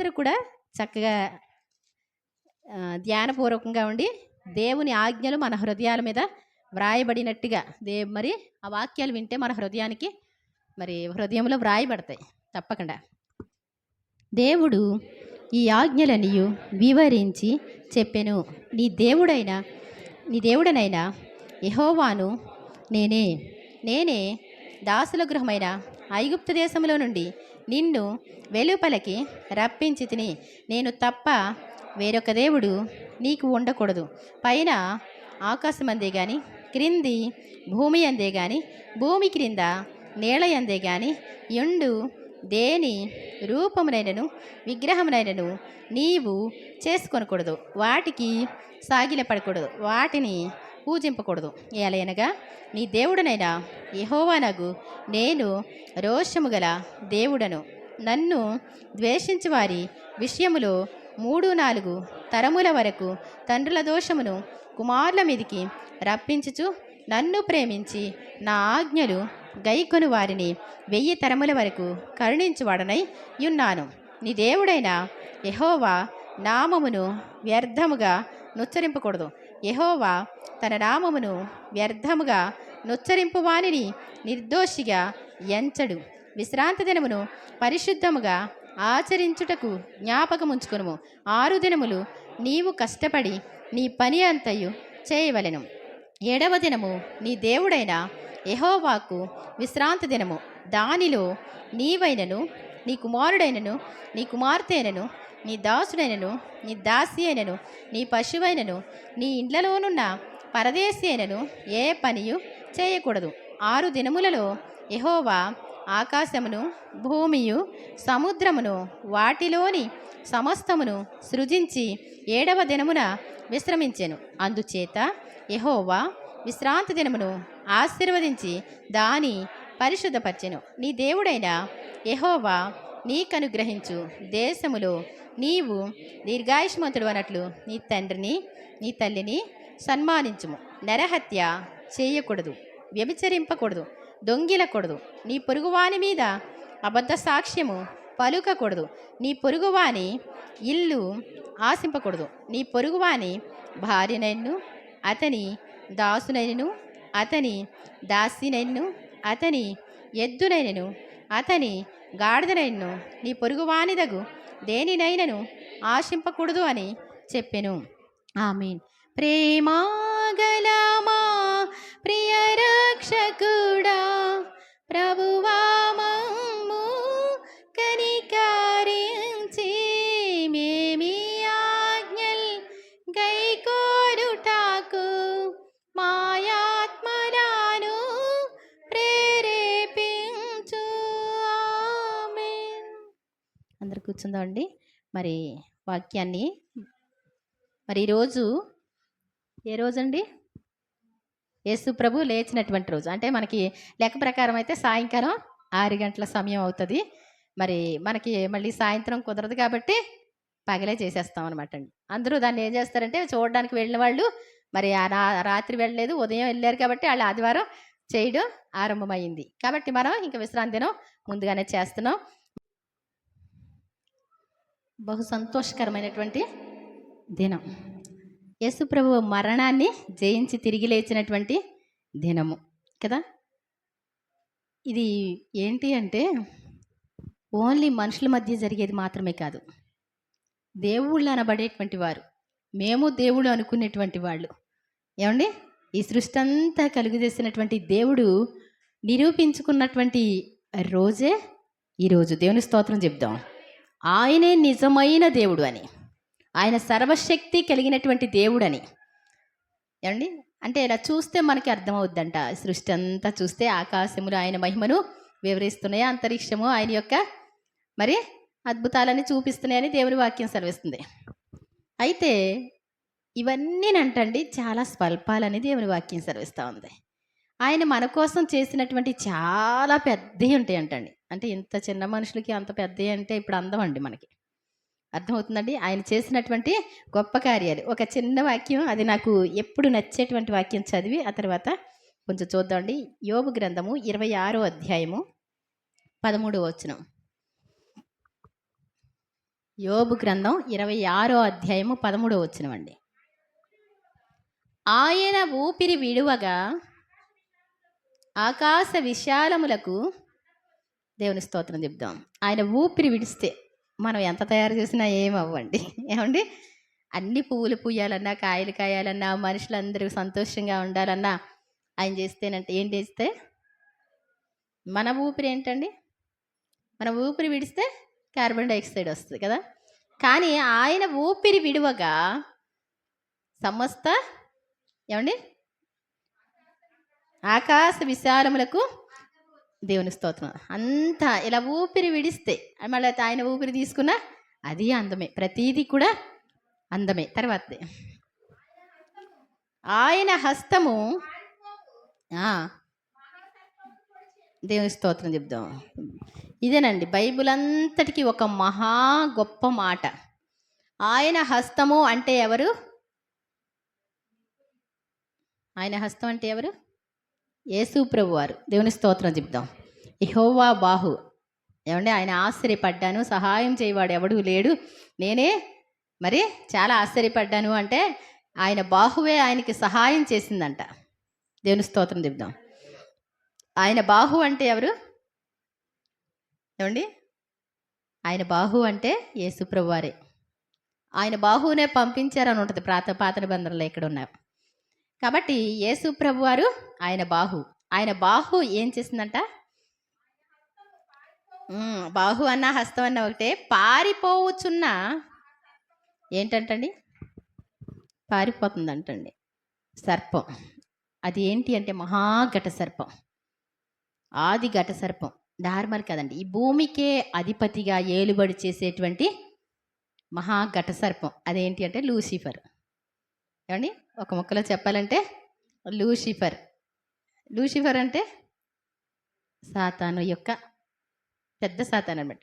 అందరూ కూడా చక్కగా ధ్యానపూర్వకంగా ఉండి దేవుని ఆజ్ఞలు మన హృదయాల మీద వ్రాయబడినట్టుగా మరి ఆ వాక్యాలు వింటే మన హృదయానికి మరి హృదయంలో వ్రాయబడతాయి తప్పకుండా. దేవుడు ఈ ఆజ్ఞలనియు వివరించి చెప్పెను. నీ దేవుడనైనా యెహోవాను నేనే దాసుల గృహమైన ఐగుప్తు దేశంలో నుండి నిన్ను వెలుపలకి రప్పించి తిని, నేను తప్ప వేరొక దేవుడు నీకు ఉండకూడదు. పైన ఆకాశమందే గాని, క్రింది భూమి అందే గాని, భూమి క్రింద నేల అందే గాని యుండు దేని రూపమునైనను విగ్రహమునైనను నీవు చేసుకొనకూడదు. వాటికి సాగిలపడకూడదు, వాటిని పూజింపకూడదు. ఏలయనగా నీ దేవుడనైనా యెహోవానగు నేను రోషము గల దేవుడను. నన్ను ద్వేషించు వారి విషయములో 3-4 తరముల వరకు తండ్రుల దోషమును కుమారుల మీదికి రప్పించుచు, నన్ను ప్రేమించి నా ఆజ్ఞలు గైకొను వారిని 1000 తరముల వరకు కరుణించువాడనై యున్నాను. నీ దేవుడైన యెహోవా నామమును వ్యర్థముగా నుచ్చరింపకూడదు. యెహోవా తన నామమును వ్యర్థముగా నుచ్చరింపు వానిని నిర్దోషిగా ఎంచడు. విశ్రాంతి దినమును పరిశుద్ధముగా ఆచరించుటకు జ్ఞాపకముంచుకొనుము. 6 దినములు నీవు కష్టపడి నీ పని అంతయు చేయవలెను. 7వ దినము నీ దేవుడైన యెహోవాకు విశ్రాంతి దినము. దానిలో నీవైనను, నీ కుమారుడైనను, నీ కుమార్తె అయినను, నీ దాసుడైనను, నీ దాసి అయినను, నీ పశువైనను, నీ ఇండ్లలోనున్న పరదేశి అయినను ఏ పనియు చేయకూడదు. 6 దినములలో యెహోవా ఆకాశమును, భూమియు, సముద్రమును, వాటిలోని సమస్తమును సృజించి 7వ దినమున విశ్రమించెను. అందుచేత యెహోవా విశ్రాంతి దినమును ఆశీర్వదించి దాని పరిశుద్ధపరచెను. నీ దేవుడైన యెహోవా నీకనుగ్రహించు దేశములో నీవు దీర్ఘాయుష్మంతుడు అన్నట్లు నీ తండ్రిని నీ తల్లిని సన్మానించుము. నరహత్య చేయకూడదు, వ్యభిచరింపకూడదు, దొంగిలకూడదు, నీ పొరుగువాని మీద అబద్ధ సాక్ష్యము పలుకకూడదు, నీ పొరుగువాని ఇల్లు ఆశింపకూడదు, నీ పొరుగువాని భార్యనైను, అతని దాసునైనను, అతని దాసినైనను, అతని ఎద్దునైనను, అతని గాడిదనైనను, నీ పొరుగువానిదగు దేనినైనను ఆశింపకూడదు అని చెప్పెను. ఆమేన్. ప్రేమాగలమా ప్రియ రక్షకుడా, ప్రభువా మమ్ము కనికరించి మేమి ఆజ్ఞల్ గైకొనుటకు మాయాత్మలను ప్రేరేపించు. ఆమేన్. అందరు కూర్చుందామండి. మరి వాక్యాన్ని మరి ఈరోజు ఏ రోజండి? యేసు ప్రభు లేచినటువంటి రోజు. అంటే మనకి లెక్క ప్రకారం అయితే సాయంకాలం 6 గంటల సమయం అవుతుంది. మరి మనకి మళ్ళీ సాయంత్రం కుదరదు కాబట్టి పగలే చేసేస్తాం అనమాట అండి. అందరూ దాన్ని ఏం చేస్తారంటే చూడడానికి వెళ్ళిన వాళ్ళు మరి రాత్రి వెళ్ళలేదు, ఉదయం వెళ్ళారు కాబట్టి వాళ్ళు ఆదివారం చేయడం ఆరంభమైంది. కాబట్టి మనం ఇంకా విశ్రాంతి దినం ముందుగానే చేస్తున్నాం. బహు సంతోషకరమైనటువంటి దినం. యేసు ప్రభు మరణాన్ని జయించి తిరిగి లేచినటువంటి దినము కదా. ఇది ఏంటి అంటే ఓన్లీ మనుషుల మధ్య జరిగేది మాత్రమే కాదు, దేవుళ్ళు అనబడేటువంటి వారు, మేము దేవుడు అనుకునేటువంటి వాళ్ళు, ఏమండి ఈ సృష్టి అంతా కలుగజేసినటువంటి దేవుడు నిరూపించుకున్నటువంటి రోజే ఈరోజు. దేవుని స్తోత్రం చెప్దాం. ఆయనే నిజమైన దేవుడు అని, ఆయన సర్వశక్తి కలిగినటువంటి దేవుడని. ఏమండి అంటే ఇలా చూస్తే మనకి అర్థమవుద్దంట. సృష్టి అంతా చూస్తే ఆకాశములు ఆయన మహిమను వివరిస్తున్నాయి, అంతరిక్షము ఆయన యొక్క మరి అద్భుతాలని చూపిస్తున్నాయని దేవుని వాక్యం సెలవిస్తుంది. అయితే ఇవన్నీ అంటండి చాలా స్వల్పాలని దేవుని వాక్యం సెలవిస్తూ ఉంది. ఆయన మన కోసం చేసినటువంటి చాలా పెద్దవి ఉంటాయి అంటండి. అంటే ఇంత చిన్న మనుషులకి అంత పెద్దవి అంటే ఇప్పుడు అందం అండి మనకి. అర్థమవుతుందండి ఆయన చేసినటువంటి గొప్ప కార్యాలు. ఒక చిన్న వాక్యం, అది నాకు ఎప్పుడు నచ్చేటువంటి వాక్యం చదివి ఆ తర్వాత కొంచెం చూద్దామండి. యోబు గ్రంథము 26వ అధ్యాయము 13వ వచనం. యోబు గ్రంథం 26వ అధ్యాయము 13వ వచనమండి. ఆయన ఊపిరి విడువగా ఆకాశ విశాలములకు, దేవుని స్తోత్రం చెప్దాం. ఆయన ఊపిరి విడిస్తే మనం ఎంత తయారు చేసినా ఏమవ్వండి. ఏమండి, అన్ని పువ్వులు పూయాలన్నా, కాయలు కాయాలన్నా, మనుషులందరూ సంతోషంగా ఉండాలన్నా ఆయన చేస్తేనంటే ఏం చేస్తే మన ఊపిరి ఏంటండి? మన ఊపిరి విడిస్తే కార్బన్ డైఆక్సైడ్ వస్తుంది కదా. కానీ ఆయన ఊపిరి విడువగా సమస్త, ఏమండి, ఆకాశ విశాలములకు, దేవుని స్తోత్రం, అంతా ఇలా ఊపిరి విడిస్తే మళ్ళీ ఆయన ఊపిరి తీసుకున్నా అది అందమే. ప్రతీది కూడా అందమే. తర్వాతది ఆయన హస్తము, దేవుని స్తోత్రం చెప్దాం. ఇదేనండి బైబిల్ అంతటికి ఒక మహా గొప్ప మాట. ఆయన హస్తము అంటే ఎవరు? ఆయన హస్తం అంటే ఎవరు? యేసు ప్రభు వారు. దేవుని స్తోత్రం చెప్దాం. యెహోవా బాహు, ఏమండి, ఆయన ఆశ్చర్యపడ్డాను, సహాయం చేయవాడు ఎవడు లేడు, నేనే మరి చాలా ఆశ్చర్యపడ్డాను అంటే ఆయన బాహువే ఆయనకి సహాయం చేసిందంట. దేవుని స్తోత్రం చెప్దాం. ఆయన బాహు అంటే ఎవరు? ఏమండి, ఆయన బాహు అంటే యేసు ప్రభువారే. ఆయన బాహువునే పంపించారని ఉంటుంది పాత నిబంధనలు ఎక్కడ ఉన్నారు. కాబట్టి యేసు ప్రభువారు ఆయన బాహు. ఆయన బాహు ఏం చేసిందంట? బాహు అన్న హస్తం అన్న ఒకటే. పారిపోవచ్చున్న ఏంటంటండి? పారిపోతుందంటండి సర్పం. అది ఏంటి అంటే మహాఘట సర్పం, ఆది ఘట సర్పం. నార్మల్ కదండి, ఈ భూమికే అధిపతిగా ఏలుబడి చేసేటువంటి మహాఘట సర్పం. అదేంటి అంటే లూసిఫర్. ఏమండి, ఒక ముక్కలో చెప్పాలంటే లూసిఫర్. లూసిఫర్ అంటే సాతాను యొక్క పెద్ద సాతాను అనమాట.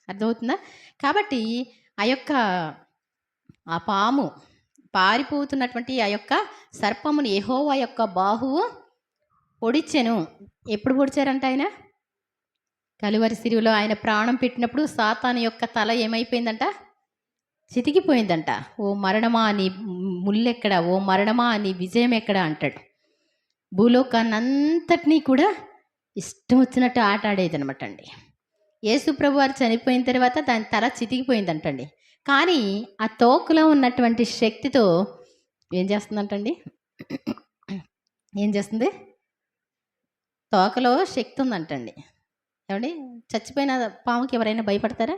అర్థమవుతుందా? కాబట్టి ఆ పాము పారిపోతున్నటువంటి ఆ యొక్క సర్పమును యెహోవా యొక్క బాహువు పొడిచెను. ఎప్పుడు పొడిచారంట? ఆయన కలువరి సిలువలో ఆయన ప్రాణం పెట్టినప్పుడు సాతాను యొక్క తల ఏమైపోయిందంట? చితికిపోయిందంట. ఓ మరణమా నీ ముల్లెక్కడ, ఓ మరణమా నీ విజయం ఎక్కడ అంటాడు. భూలోకాన్ని అంతటినీ కూడా ఇష్టం వచ్చినట్టు ఆట ఆడేదనమాట అండి. యేసు ప్రభు వారు చనిపోయిన తర్వాత దాని తల చితికిపోయిందంటండి. కానీ ఆ తోకలో ఉన్నటువంటి శక్తితో ఏం చేస్తుందంటండి? ఏం చేస్తుంది? తోకలో శక్తి ఉందంటండి. ఏమండి, చచ్చిపోయిన పాముకి ఎవరైనా భయపడతారా?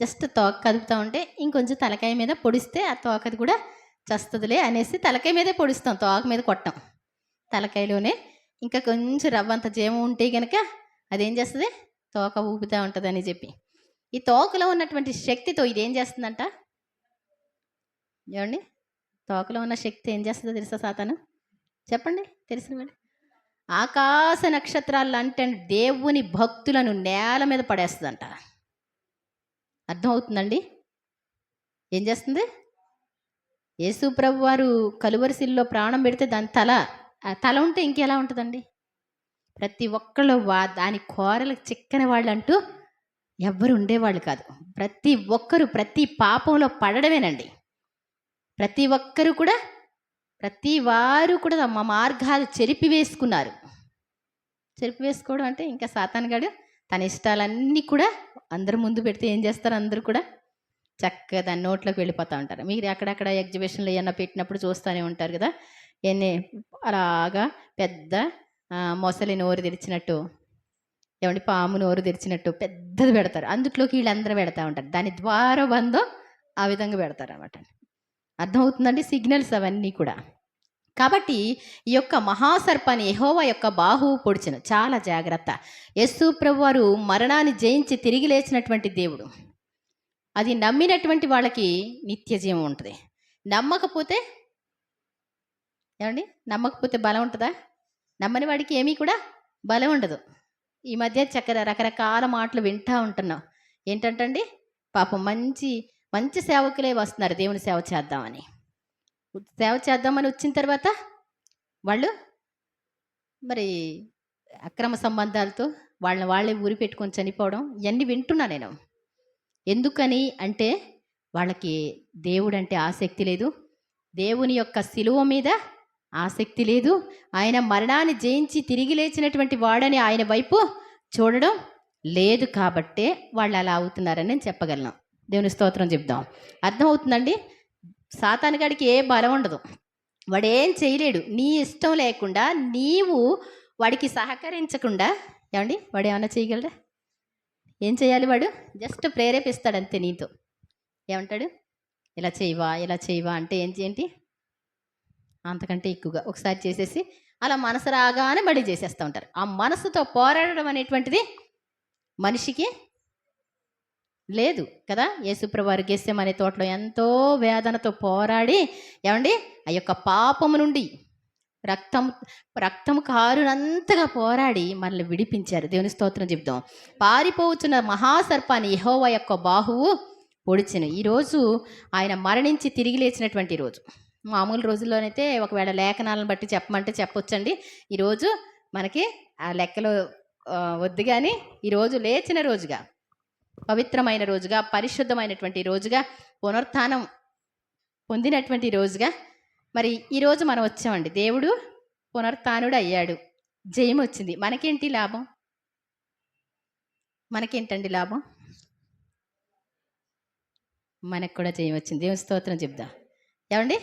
జస్ట్ తోక కదుపుతూ ఉంటే ఇంకొంచెం తలకాయ మీద పొడిస్తే ఆ తోకది కూడా చస్తుందిలే అనేసి తలకాయ మీదే పొడిస్తాం, తోక మీద కొట్టాం. తలకాయలోనే ఇంకా కొంచెం రవ్వంత జీవం ఉంటే కనుక అదేం చేస్తుంది? తోక ఊపుతూ ఉంటుంది అని చెప్పి. ఈ తోకలో ఉన్నటువంటి శక్తితో ఇదేం చేస్తుందంట? ఏమండి, తోకలో ఉన్న శక్తి ఏం చేస్తుందో తెలుసా సాతాను? చెప్పండి, తెలిసిన వాడు. ఆకాశ నక్షత్రాలు అంటే దేవుని భక్తులను నేల మీద పడేస్తుందంట. అర్థమవుతుందండి? ఏం చేస్తుంది? యేసు ప్రభు వారు కలువరి శిలువలో ప్రాణం పెడితే దాని తల ఉంటే ఇంకెలా ఉంటుందండి? ప్రతి ఒక్కళ్ళు దాని కోరలకు చిక్కని వాళ్ళు అంటూ ఎవ్వరు ఉండేవాళ్ళు కాదు. ప్రతి ఒక్కరు ప్రతి పాపంలో పడడమేనండి. ప్రతి వారు కూడా తమ మార్గాలు చెరిపివేసుకున్నారు. చెరిపివేసుకోవడం అంటే ఇంకా సాతానుగాడు తన ఇష్టాలన్నీ కూడా అందరి ముందు పెడితే ఏం చేస్తారు? అందరూ కూడా చక్కగా దాని నోట్లోకి వెళ్ళిపోతూ ఉంటారు. మీరు అక్కడక్కడ ఎగ్జిబిషన్లు ఏమన్నా పెట్టినప్పుడు చూస్తూనే ఉంటారు కదా, అలాగా పెద్ద మొసలి నోరు తెరిచినట్టు, ఏమంటే పాము నోరు తెరిచినట్టు పెద్దది పెడతారు. అందులోకి వీళ్ళందరూ పెడతా ఉంటారు. దాని ద్వారబంధం ఆ విధంగా పెడతారు అన్నమాట. అర్థమవుతుందండి? సిగ్నల్స్ అవన్నీ కూడా. కాబట్టి ఈ యొక్క మహాసర్పాన్ని యెహోవా యొక్క బాహువు పొడిచెను. చాలా జాగ్రత్త. యేసు ప్రభువారు మరణాన్ని జయించి తిరిగి లేచినటువంటి దేవుడు. అది నమ్మినటువంటి వాళ్ళకి నిత్య జీవం ఉంటుంది. నమ్మకపోతే నమ్మకపోతే బలం ఉంటుందా? నమ్మని వాడికి ఏమీ కూడా బలం ఉండదు. ఈ మధ్య రకరకాల మాటలు వింటూ ఉంటున్నాం. ఏంటంటండి, పాపం మంచి మంచి సేవకులే వస్తున్నారు దేవుని సేవ చేద్దామని. సేవ చేద్దామని వచ్చిన తర్వాత వాళ్ళు మరి అక్రమ సంబంధాలతో వాళ్ళే ఊరి పెట్టుకొని చనిపోవడం ఇవన్నీ వింటున్నా నేను. ఎందుకని అంటే వాళ్ళకి దేవుడంటే ఆసక్తి లేదు. దేవుని యొక్క శిలువ మీద ఆసక్తి లేదు. ఆయన మరణాన్ని జయించి తిరిగి లేచినటువంటి వాడని ఆయన వైపు చూడడం లేదు కాబట్టే వాళ్ళు అలా అవుతున్నారని నేను చెప్పగలను. దేవుని స్తోత్రం చెప్దాం. అర్థమవుతుందండి? సాతానుగాడికి ఏ బలం ఉండదు, వాడేం చేయలేడు. నీ ఇష్టం లేకుండా నీవు వాడికి సహకరించకుండా, ఏమండి వాడు ఏమన్నా చేయగలరా? ఏం చేయాలి? వాడు జస్ట్ ప్రేరేపిస్తాడు అంతే. నీతో ఏమంటాడు? ఇలా చేయవా, ఇలా చేయవా అంటే ఏంటి అంతకంటే ఎక్కువగా ఒకసారి చేసేసి అలా మనసు రాగానే మళ్ళీ చేసేస్తూ ఉంటారు. ఆ మనసుతో పోరాడడం అనేటువంటిది మనిషికి లేదు కదా. యేసుప్రభువారు గెత్సెమనే తోటలో ఎంతో వేదనతో పోరాడి, ఏమండి ఆ యొక్క పాపము నుండి రక్తము కారునంతగా పోరాడి మనల్ని విడిపించారు. దేవుని స్తోత్రం చెప్దాం. పారిపోవచ్చున్న మహాసర్పాన్ని యెహోవా యొక్క బాహువు పొడిచెను. ఈరోజు ఆయన మరణించి తిరిగి లేచినటువంటి రోజు. మామూలు రోజుల్లోనైతే ఒకవేళ లేఖనాలను బట్టి చెప్పమంటే చెప్పొచ్చండి. ఈరోజు మనకి ఆ లెక్కలు వద్దు, కానీ ఈరోజు లేచిన రోజుగా, పవిత్రమైన రోజుగా, పరిశుద్ధమైనటువంటి రోజుగా, పునరుత్థానం పొందినటువంటి రోజుగా మరి ఈరోజు మనం వచ్చామండి. దేవుడు పునరుత్థానుడు అయ్యాడు, జయం వచ్చింది. మనకేంటి లాభం? మనకేంటండి లాభం? మనకు కూడా జయం వచ్చింది. దేవుని స్తోత్రం చెప్దాం. ఏమండి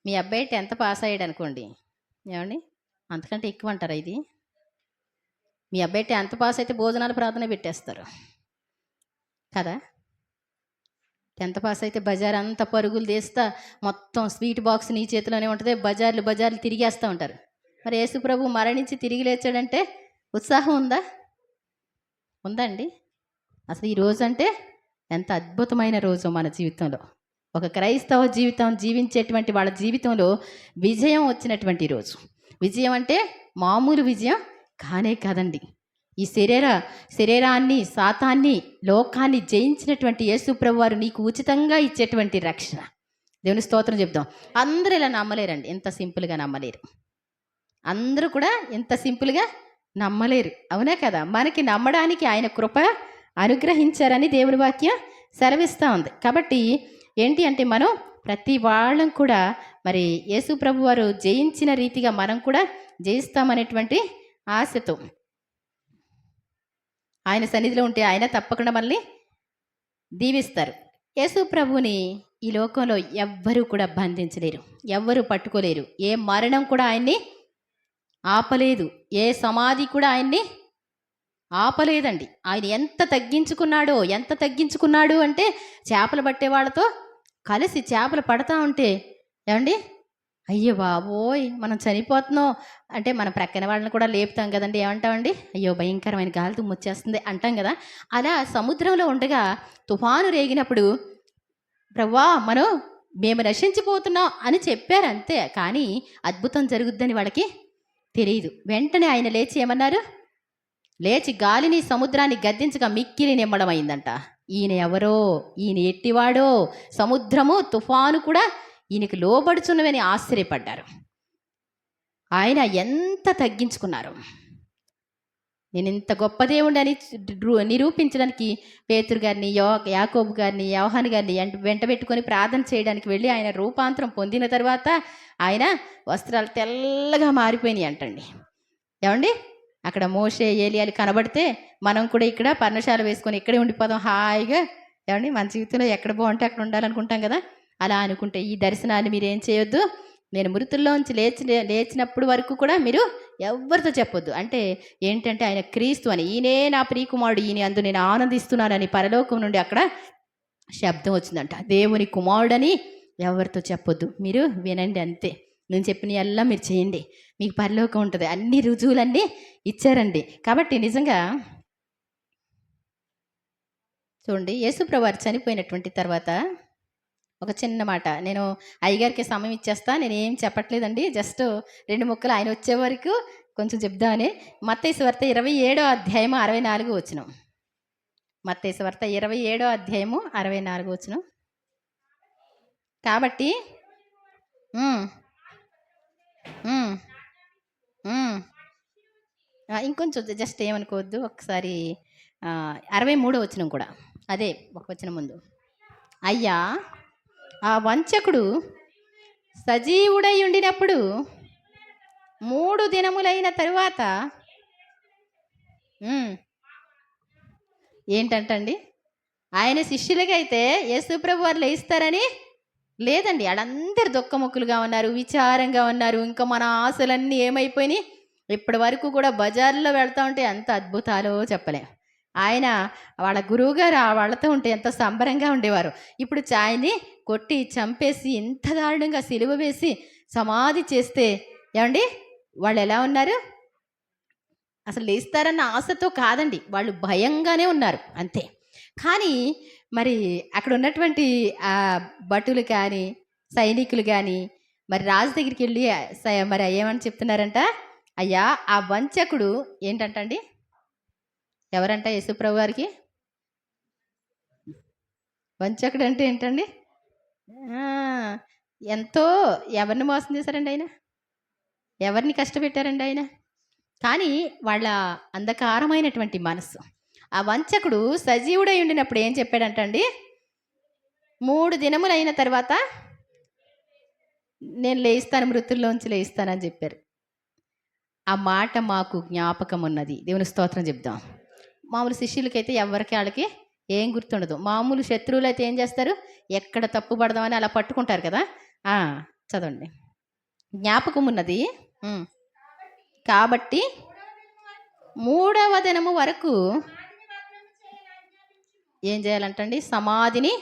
మీ అబ్బాయి 10th పాస్ అయ్యాడు అనుకోండి, ఏమండి అంతకంటే ఎక్కువ అంటారా ఇది? మీ అబ్బాయి 10th పాస్ అయితే భోజనాలు ప్రార్థన పెట్టేస్తారు కదా. 10th పాస్ అయితే బజార్ అంతా పరుగులు తీస్తా, మొత్తం స్వీట్ బాక్స్ నీ చేతిలోనే ఉంటుంది, బజార్లు తిరిగేస్తూ ఉంటారు. మరి యేసు ప్రభు మరణించి తిరిగి లేచాడంటే ఉత్సాహం ఉందా అండి? అసలు ఈ రోజు అంటే ఎంత అద్భుతమైన రోజు మన జీవితంలో. ఒక క్రైస్తవ జీవితం జీవించేటువంటి వాళ్ళ జీవితంలో విజయం వచ్చినటువంటి రోజు. విజయం అంటే మామూలు విజయం కానే కాదండి. ఈ శరీరాన్ని, సాతాన్ని, లోకాన్ని జయించినటువంటి యేసు ప్రభువారు నీకు ఉచితంగా ఇచ్చేటువంటి రక్షణ. దేవుని స్తోత్రం చెప్దాం. అందరూ ఇలా నమ్మలేరండి, ఎంత సింపుల్గా నమ్మలేరు. అందరూ కూడా ఎంత సింపుల్గా నమ్మలేరు, అవునా కదా. మనకి నమ్మడానికి ఆయన కృప అనుగ్రహించారని దేవుని వాక్యం సెలవిస్తూ ఉంది. కాబట్టి ఏంటి అంటే మనం ప్రతి వాళ్ళం కూడా మరి యేసు ప్రభువారు జయించిన రీతిగా మనం కూడా జయిస్తామనేటువంటి ఆశతో ఆయన సన్నిధిలో ఉంటే ఆయన తప్పకుండా మనల్ని దీవిస్తారు. యేసు ప్రభువుని ఈ లోకంలో ఎవ్వరూ కూడా బంధించలేరు, ఎవ్వరూ పట్టుకోలేరు. ఏ మరణం కూడా ఆయన్ని ఆపలేదు, ఏ సమాధి కూడా ఆయన్ని ఆపలేదండి. ఆయన ఎంత తగ్గించుకున్నాడు అంటే చేపలు పట్టే వాళ్ళతో కలిసి చేపలు పడతా ఉంటే, ఏమండి అయ్యో బాబోయ్ మనం చనిపోతున్నాం అంటే మన ప్రక్కన వాళ్ళని కూడా లేపుతాం కదండి. ఏమంటామండి? అయ్యో భయంకరమైన గాలి దుమ్ము వచ్చేస్తుంది అంటాం కదా. అలా సముద్రంలో ఉండగా తుఫాను రేగినప్పుడు ప్రభువా మేము నశించిపోతున్నాం అని చెప్పారు అంతే, కానీ అద్భుతం జరుగుద్దని వాళ్ళకి తెలియదు. వెంటనే ఆయన లేచి ఏమన్నారు? లేచి గాలిని సముద్రాన్ని గద్దించగా మిక్కిలి నిమ్మడమైందంట. ఈయన ఎవరో, ఈయన ఎట్టివాడో, సముద్రము తుఫాను కూడా ఈయనకి లోబడుచున్నవని ఆశ్చర్యపడ్డారు. ఆయన ఎంత తగ్గించుకున్నారు. నేను ఇంత గొప్ప దేవుడని నిరూపించడానికి పేతురు గారిని, యాకోబు గారిని, యోహాను గారిని వెంట పెట్టుకొని ప్రార్థన చేయడానికి వెళ్ళి ఆయన రూపాంతరం పొందిన తర్వాత ఆయన వస్త్రాలు తెల్లగా మారిపోయినాయి అంటండి. ఏమండి అక్కడ మోషే, ఏలియాలు కనబడితే మనం కూడా ఇక్కడ పర్ణశాల వేసుకొని ఇక్కడే ఉండిపోదాం హాయిగా. ఏమండి మన జీవితంలో ఎక్కడ బాగుంటే అక్కడ ఉండాలనుకుంటాం కదా. అలా అనుకుంటే ఈ దర్శనాన్ని మీరు ఏం చేయొద్దు, నేను మృతుల్లోంచి లేచినప్పుడు వరకు కూడా మీరు ఎవరితో చెప్పొద్దు. అంటే ఏంటంటే ఆయన క్రీస్తు అని, ఈయనే నా ప్రియకుమారుడు, ఈయన అందు నేను ఆనందిస్తున్నానని పరలోకం నుండి అక్కడ శబ్దం వచ్చిందంట. దేవుని కుమారుడని ఎవరితో చెప్పొద్దు, మీరు వినండి అంతే. నేను చెప్పిన ఎల్లా మీరు చేయండి, మీకు పరలోకం ఉంటుంది. అన్ని రుజువులన్నీ ఇచ్చారండి. కాబట్టి నిజంగా చూడండి, యేసుప్రభువారు చనిపోయినటువంటి తర్వాత ఒక చిన్న మాట, నేను అయ్యగారికి సమయం ఇచ్చేస్తా, నేను ఏం చెప్పట్లేదండి, జస్ట్ 2 ముక్కలు ఆయన వచ్చే వరకు కొంచెం చెప్దామని. మత్తయి సువార్త 27వ అధ్యాయము 64వ వచనం. మత్తయి సువార్త 27వ అధ్యాయము 64వ వచనం. కాబట్టి ఇంకొంచెం జస్ట్ ఏమనుకోవద్దు, ఒకసారి 63వ వచనం కూడా అదే ఒక వచ్చిన ముందు. అయ్యా, ఆ వంచకుడు సజీవుడై ఉండినప్పుడు 3 దినములైన తరువాత ఏంటంటండి, ఆయన శిష్యులకైతే యేసుప్రభు వారు లేస్తారని లేదండి. వాళ్ళందరూ దుఃఖముఖులుగా ఉన్నారు, విచారంగా ఉన్నారు. ఇంకా మన ఆశలన్నీ ఏమైపోయినాయి. ఇప్పటి వరకు కూడా బజార్లో వెళ్తూ ఉంటే ఎంత అద్భుతాలో చెప్పలేం. ఆయన వాళ్ళ గురువుగారు వాళ్ళతో ఉంటే ఎంత సంబరంగా ఉండేవారు. ఇప్పుడు ఆయన్ని కొట్టి చంపేసి ఎంత దారుణంగా సిలువ వేసి సమాధి చేస్తే ఏమండి వాళ్ళు ఎలా ఉన్నారు? అసలు లేస్తారన్న ఆశతో కాదండి, వాళ్ళు భయంగానే ఉన్నారు అంతే. కానీ మరి అక్కడ ఉన్నటువంటి ఆ భటులు కానీ సైనికులు కానీ మరి రాజు దగ్గరికి వెళ్ళి మరి ఏమని చెప్తున్నారంట, అయ్యా ఆ వంచకుడు ఏంటంటండి, ఎవరంట యేసుప్రభు వారికి వంచకుడు అంటే ఏంటండి? ఎంతో ఎవరిని మోసం చేశారండి ఆయన, ఎవరిని కష్టపెట్టారండి ఆయన. కానీ వాళ్ళ అంధకారమైనటువంటి మనసు, ఆ వంచకుడు సజీవుడై ఉండినప్పుడు ఏం చెప్పాడంటండి, 3 దినములైన తర్వాత నేను లేస్తాను, మృతుల్లోంచి లేస్తానని చెప్పారు. ఆ మాట మాకు జ్ఞాపకం ఉన్నది. దేవుని స్తోత్రం చెప్దాం. మామూలు శిష్యులకైతే ఎవరికి వాళ్ళకి ఏం గుర్తుండదు. మామూలు శత్రువులు అయితే ఏం చేస్తారు, ఎక్కడ తప్పు పడదామని అలా పట్టుకుంటారు కదా. చదవండి. జ్ఞాపకం ఉన్నది. కాబట్టి 3వ దినము వరకు ఏం చేయాలంటండి, సమాధిని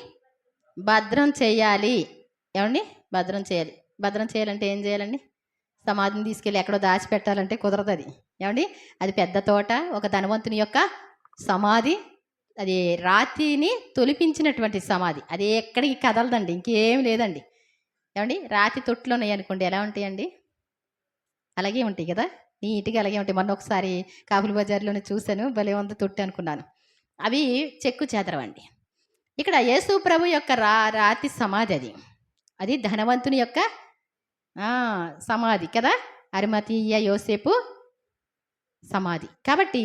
భద్రం చేయాలి. ఏమండి, భద్రం చేయాలి. భద్రం చేయాలంటే ఏం చేయాలండి? సమాధిని తీసుకెళ్ళి ఎక్కడో దాచిపెట్టాలంటే కుదరదు. అది ఏమండి, అది పెద్ద తోట, ఒక ధనవంతుని యొక్క సమాధి. అది రాతిని తొలిపించినటువంటి సమాధి. అది ఎక్కడికి కదలదండి, ఇంకేం లేదండి. ఏమండి, రాతి తొట్లు ఉన్నాయి అనుకోండి, ఎలా ఉంటాయండి? అలాగే ఉంటాయి కదా, నీట్గా అలాగే ఉంటాయి. మొన్న ఒకసారి కాపుల బజార్లోనే చూశాను, భలే ఉంది తొట్టి అనుకున్నాను. అవి చెక్కు చెదరవండి. ఇక్కడ యేసు ప్రభు యొక్క రాతి సమాధి. అది ధనవంతుని యొక్క సమాధి కదా, అరిమతీయ యోసేపు సమాధి. కాబట్టి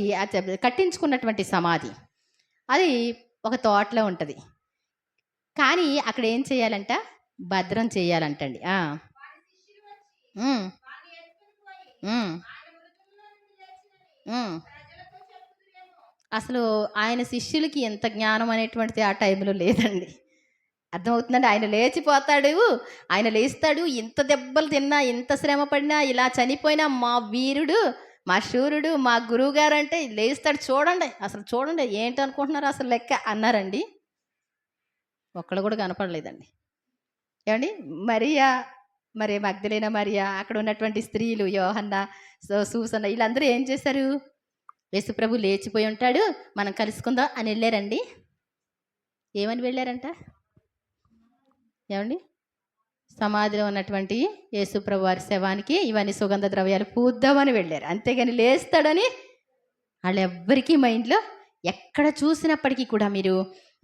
కట్టించుకున్నటువంటి సమాధి అది ఒక తోటలో ఉంటుంది. కానీ అక్కడ ఏం చేయాలంట, భద్రం చేయాలంటండి. అసలు ఆయన శిష్యులకి ఎంత జ్ఞానం అనేటువంటిది ఆ టైంలో లేదండి. అర్థమవుతుందండి. ఆయన లేచిపోతాడు, ఆయన లేస్తాడు. ఇంత దెబ్బలు తిన్నా, ఇంత శ్రమ పడినా, ఇలా చనిపోయినా మా వీరుడు, మా శూరుడు, మా గురువు గారు అంటే లేస్తాడు. చూడండి, అసలు చూడండి, ఏంటనుకుంటున్నారు అసలు లెక్క అన్నారండి. ఒక్కళ్ళు కూడా కనపడలేదండి. ఏమండి, మరియా, మరి మగ్దలేన మరియా, అక్కడ ఉన్నటువంటి స్త్రీలు యోహన్న, సూసన్న, వీళ్ళందరూ ఏం చేశారు? యేసుప్రభు లేచిపోయి ఉంటాడు, మనం కలుసుకుందాం అని వెళ్ళారండి. ఏమని వెళ్ళారంట? ఏమండి, సమాధిలో ఉన్నటువంటి యేసుప్రభు వారి శవానికి ఇవన్నీ సుగంధ ద్రవ్యాలు పూద్దామని వెళ్ళారు. అంతేగాని లేస్తాడని వాళ్ళెవ్వరికీ మైండ్లో ఎక్కడ చూసినప్పటికీ కూడా మీరు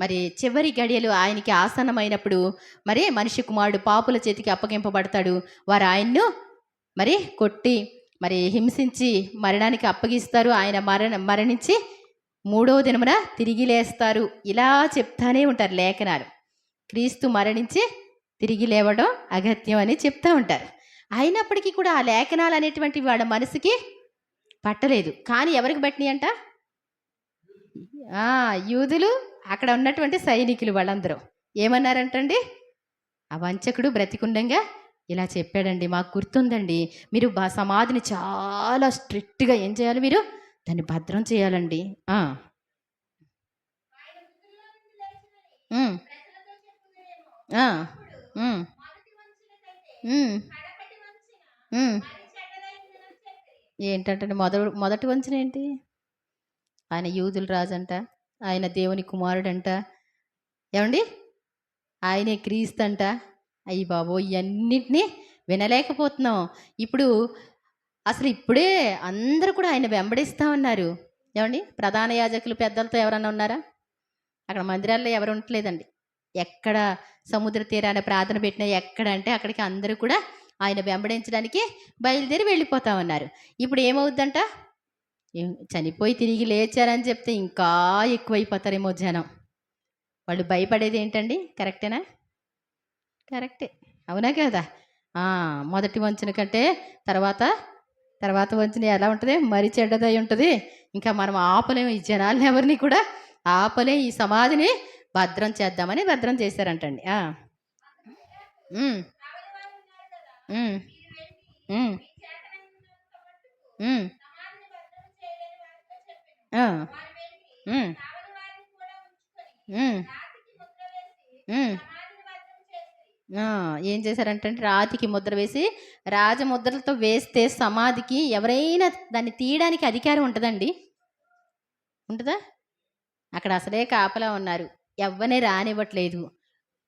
మరి చివరి గడియలు ఆయనకి ఆసన్నమైనప్పుడు మరి మనిషి కుమారుడు పాపుల చేతికి అప్పగింపబడతాడు, వారు ఆయన్ను మరి కొట్టి మరి హింసించి మరణానికి అప్పగిస్తారు. ఆయన మరణించి 3వ దినమున తిరిగి లేస్తారు. ఇలా చెప్తానే ఉంటారు లేఖనాలు. క్రీస్తు మరణించి తిరిగి లేవడం అగత్యం అని చెప్తూ ఉంటారు. అయినప్పటికీ కూడా ఆ లేఖనాలు అనేటువంటి వాళ్ళ మనసుకి పట్టలేదు. కానీ ఎవరికి పట్టినాయి అంట? యూదులు, అక్కడ ఉన్నటువంటి సైనికులు వాళ్ళందరూ ఏమన్నారంటండి, ఆ వంచకుడు బ్రతికుండంగా ఇలా చెప్పాడండి, మాకు గుర్తుందండి, మీరు సమాధిని చాలా స్ట్రిక్ట్గా ఏం చేయాలి, మీరు దాన్ని భద్రం చేయాలండి. ఏంటంటే మొదటి వంచన ఏంటి? ఆయన యూదుల రాజు అంట, ఆయన దేవుని కుమారుడంట, ఏమండి, ఆయనే క్రీస్తు అంట. అయ్యి బాబో, ఇవన్నిటినీ వినలేకపోతున్నాం. ఇప్పుడు అసలు ఇప్పుడే అందరూ కూడా ఆయన వెంబడిస్తూ ఉన్నారు. ఏమండి, ప్రధాన యాజకులు పెద్దలతో ఎవరన్నా ఉన్నారా? అక్కడ మందిరాల్లో ఎవరు ఉండట్లేదండి. ఎక్కడ సముద్ర తీరాన ప్రార్థన పెట్టినా ఎక్కడ అంటే అక్కడికి అందరూ కూడా ఆయన వెంబడించడానికి బయలుదేరి వెళ్ళిపోతా ఉన్నారు. ఇప్పుడు ఏమవుద్దంట, చనిపోయి తిరిగి లేచారని చెప్తే ఇంకా ఎక్కువైపోతారేమో జనం. వాళ్ళు భయపడేది ఏంటండి? కరెక్టేనా? కరెక్టే. అవునా కదా? ఆ! మొదటి వంచన కంటే తర్వాత, తర్వాత వంచన ఎలా ఉంటది? మరి చెడ్డదై ఉంటది. ఇంకా మనం ఆపలేము. ఈ జనాల్ని ఎవరిని కూడా ఆపలేం. ఈ సమాధిని భద్రం చేద్దామని భద్రం చేశారంటండి. ఆ! హ్మ్. హ్మ్. హ్మ్. హ్మ్. ఆ! హ్మ్. హ్మ్. హ్మ్. ఆ! ఏం చేశారంటంటే రాతికి ముద్ర వేసి, రాజముద్రలతో వేస్తే సమాధికి ఎవరైనా దాన్ని తీయడానికి అధికారం ఉంటదండి? ఉంటదా? అక్కడ అసలే కాపలా ఉన్నారు. ఎవ్వరిని రానివ్వట్లేదు.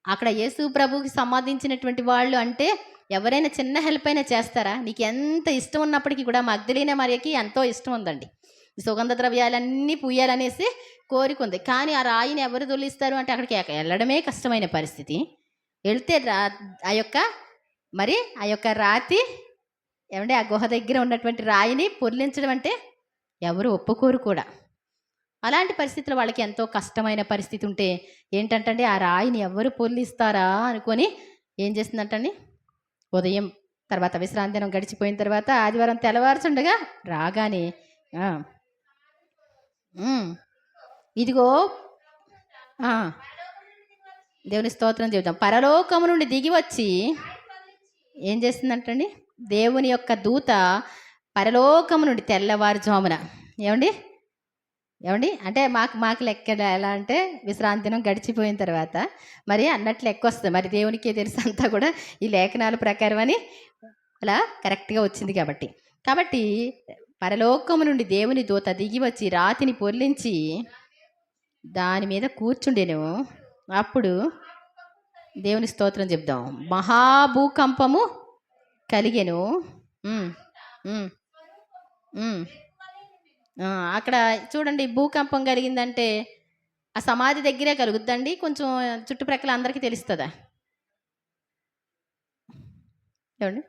అక్కడ యేసు ప్రభువుకి సంబంధించినటువంటి వాళ్ళు అంటే ఎవరైనా చిన్న హెల్ప్ అయినా చేస్తారా? నీకెంత ఇష్టం ఉన్నప్పటికీ కూడా మగ్దలేన మరియకి ఎంతో ఇష్టం ఉందండి. ఈ సుగంధ ద్రవ్యాలన్నీ పూయాలనేసి కోరికుంది. కానీ ఆ రాయిని ఎవరు దొర్లిస్తారు అంటే అక్కడికి ఎళ్ళడమే కష్టమైన పరిస్థితి. ఎళ్తే ఆ యొక్క మరి ఆ యొక్క రాతి ఏవండీ ఆ గుహ దగ్గర ఉన్నటువంటి రాయిని పొర్లించడం అంటే ఎవరు ఒప్పుకోరు కూడా. అలాంటి పరిస్థితిలో వాళ్ళకి ఎంతో కష్టమైన పరిస్థితి ఉంటే ఏంటంటండి ఆ రాయిని ఎవ్వరు పొర్లిస్తారా అనుకొని ఏం చేసిందంటండి ఉదయం తర్వాత విశ్రాంతి దినం గడిచిపోయిన తర్వాత ఆదివారం తెల్లవారుచుండగా రాగానే ఆ, ఉమ్, ఇదిగో ఆ, దేవుని స్తోత్రం చెబుతాం పరలోకము నుండి దిగి వచ్చి ఏం చేస్తుందంటండి దేవుని యొక్క దూత పరలోకము నుండి తెల్లవారుజామున ఏమండి ఏమండి అంటే మాకు మాకు లెక్క ఎలా అంటే విశ్రాంతి దినం గడిచిపోయిన తర్వాత మరి అన్నట్లు లెక్క వస్తుంది మరి దేవునికే తెలుసు అంతా కూడా ఈ లేఖనాల ప్రకారం అని అలా కరెక్ట్గా వచ్చింది కాబట్టి కాబట్టి పరలోకము నుండి దేవుని దూత దిగి వచ్చి రాతిని పొర్లించి దాని మీద కూర్చుండేను అప్పుడు దేవుని స్తోత్రం చెప్దాం మహాభూకంపము కలిగెను ఉమ్, ఉమ్, ఉమ్. ఆ! అక్కడ చూడండి భూకంపం కలిగిందంటే, ఆ సమాధి దగ్గరే కలుగుద్దండి? కొంచెం చుట్టుప్రక్కల అందరికి తెలుస్తదా? ఏవండి?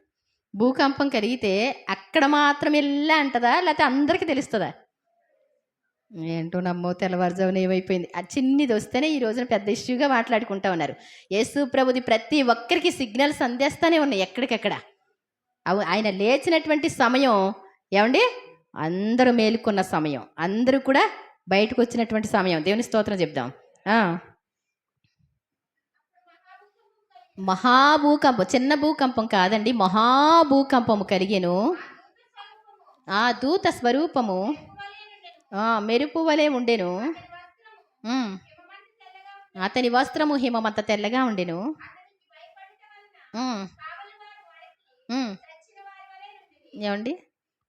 భూకంపం కలిగితే అక్కడ మాత్రం ఎళ్ళా అంటదా? లేతే అందరికి తెలుస్తదా? ఏంటోనమ్మో తెల్లవారుజామున ఏమైపోయింది. ఆ చిన్నిదొస్తేనే ఈ రోజున పెద్ద ఇష్యూగా మాట్లాడుకుంటా ఉన్నారు. యేసు ప్రభుది ప్రతి ఒక్కరికి సిగ్నల్స్ అందేస్తానే ఉన్నాయి ఎక్కడికెక్కడ. ఆయన లేచినటువంటి సమయం ఏవండి? అందరూ మేలుకున్న సమయం. అందరూ కూడా బయటకొచ్చినటువంటి సమయం. దేవుని స్తోత్రం చెప్దాం. ఆ! మహాభూకంపం చిన్న భూకంపం కాదండి. మహాభూకంపము కలిగెను. ఆ దూత స్వరూపము మెరుపు వలె ఉండెను. హ్మ్. అతని వస్త్రము హిమమంత తెల్లగా ఉండెను. హ్మ్. హ్మ్. ఏవండి?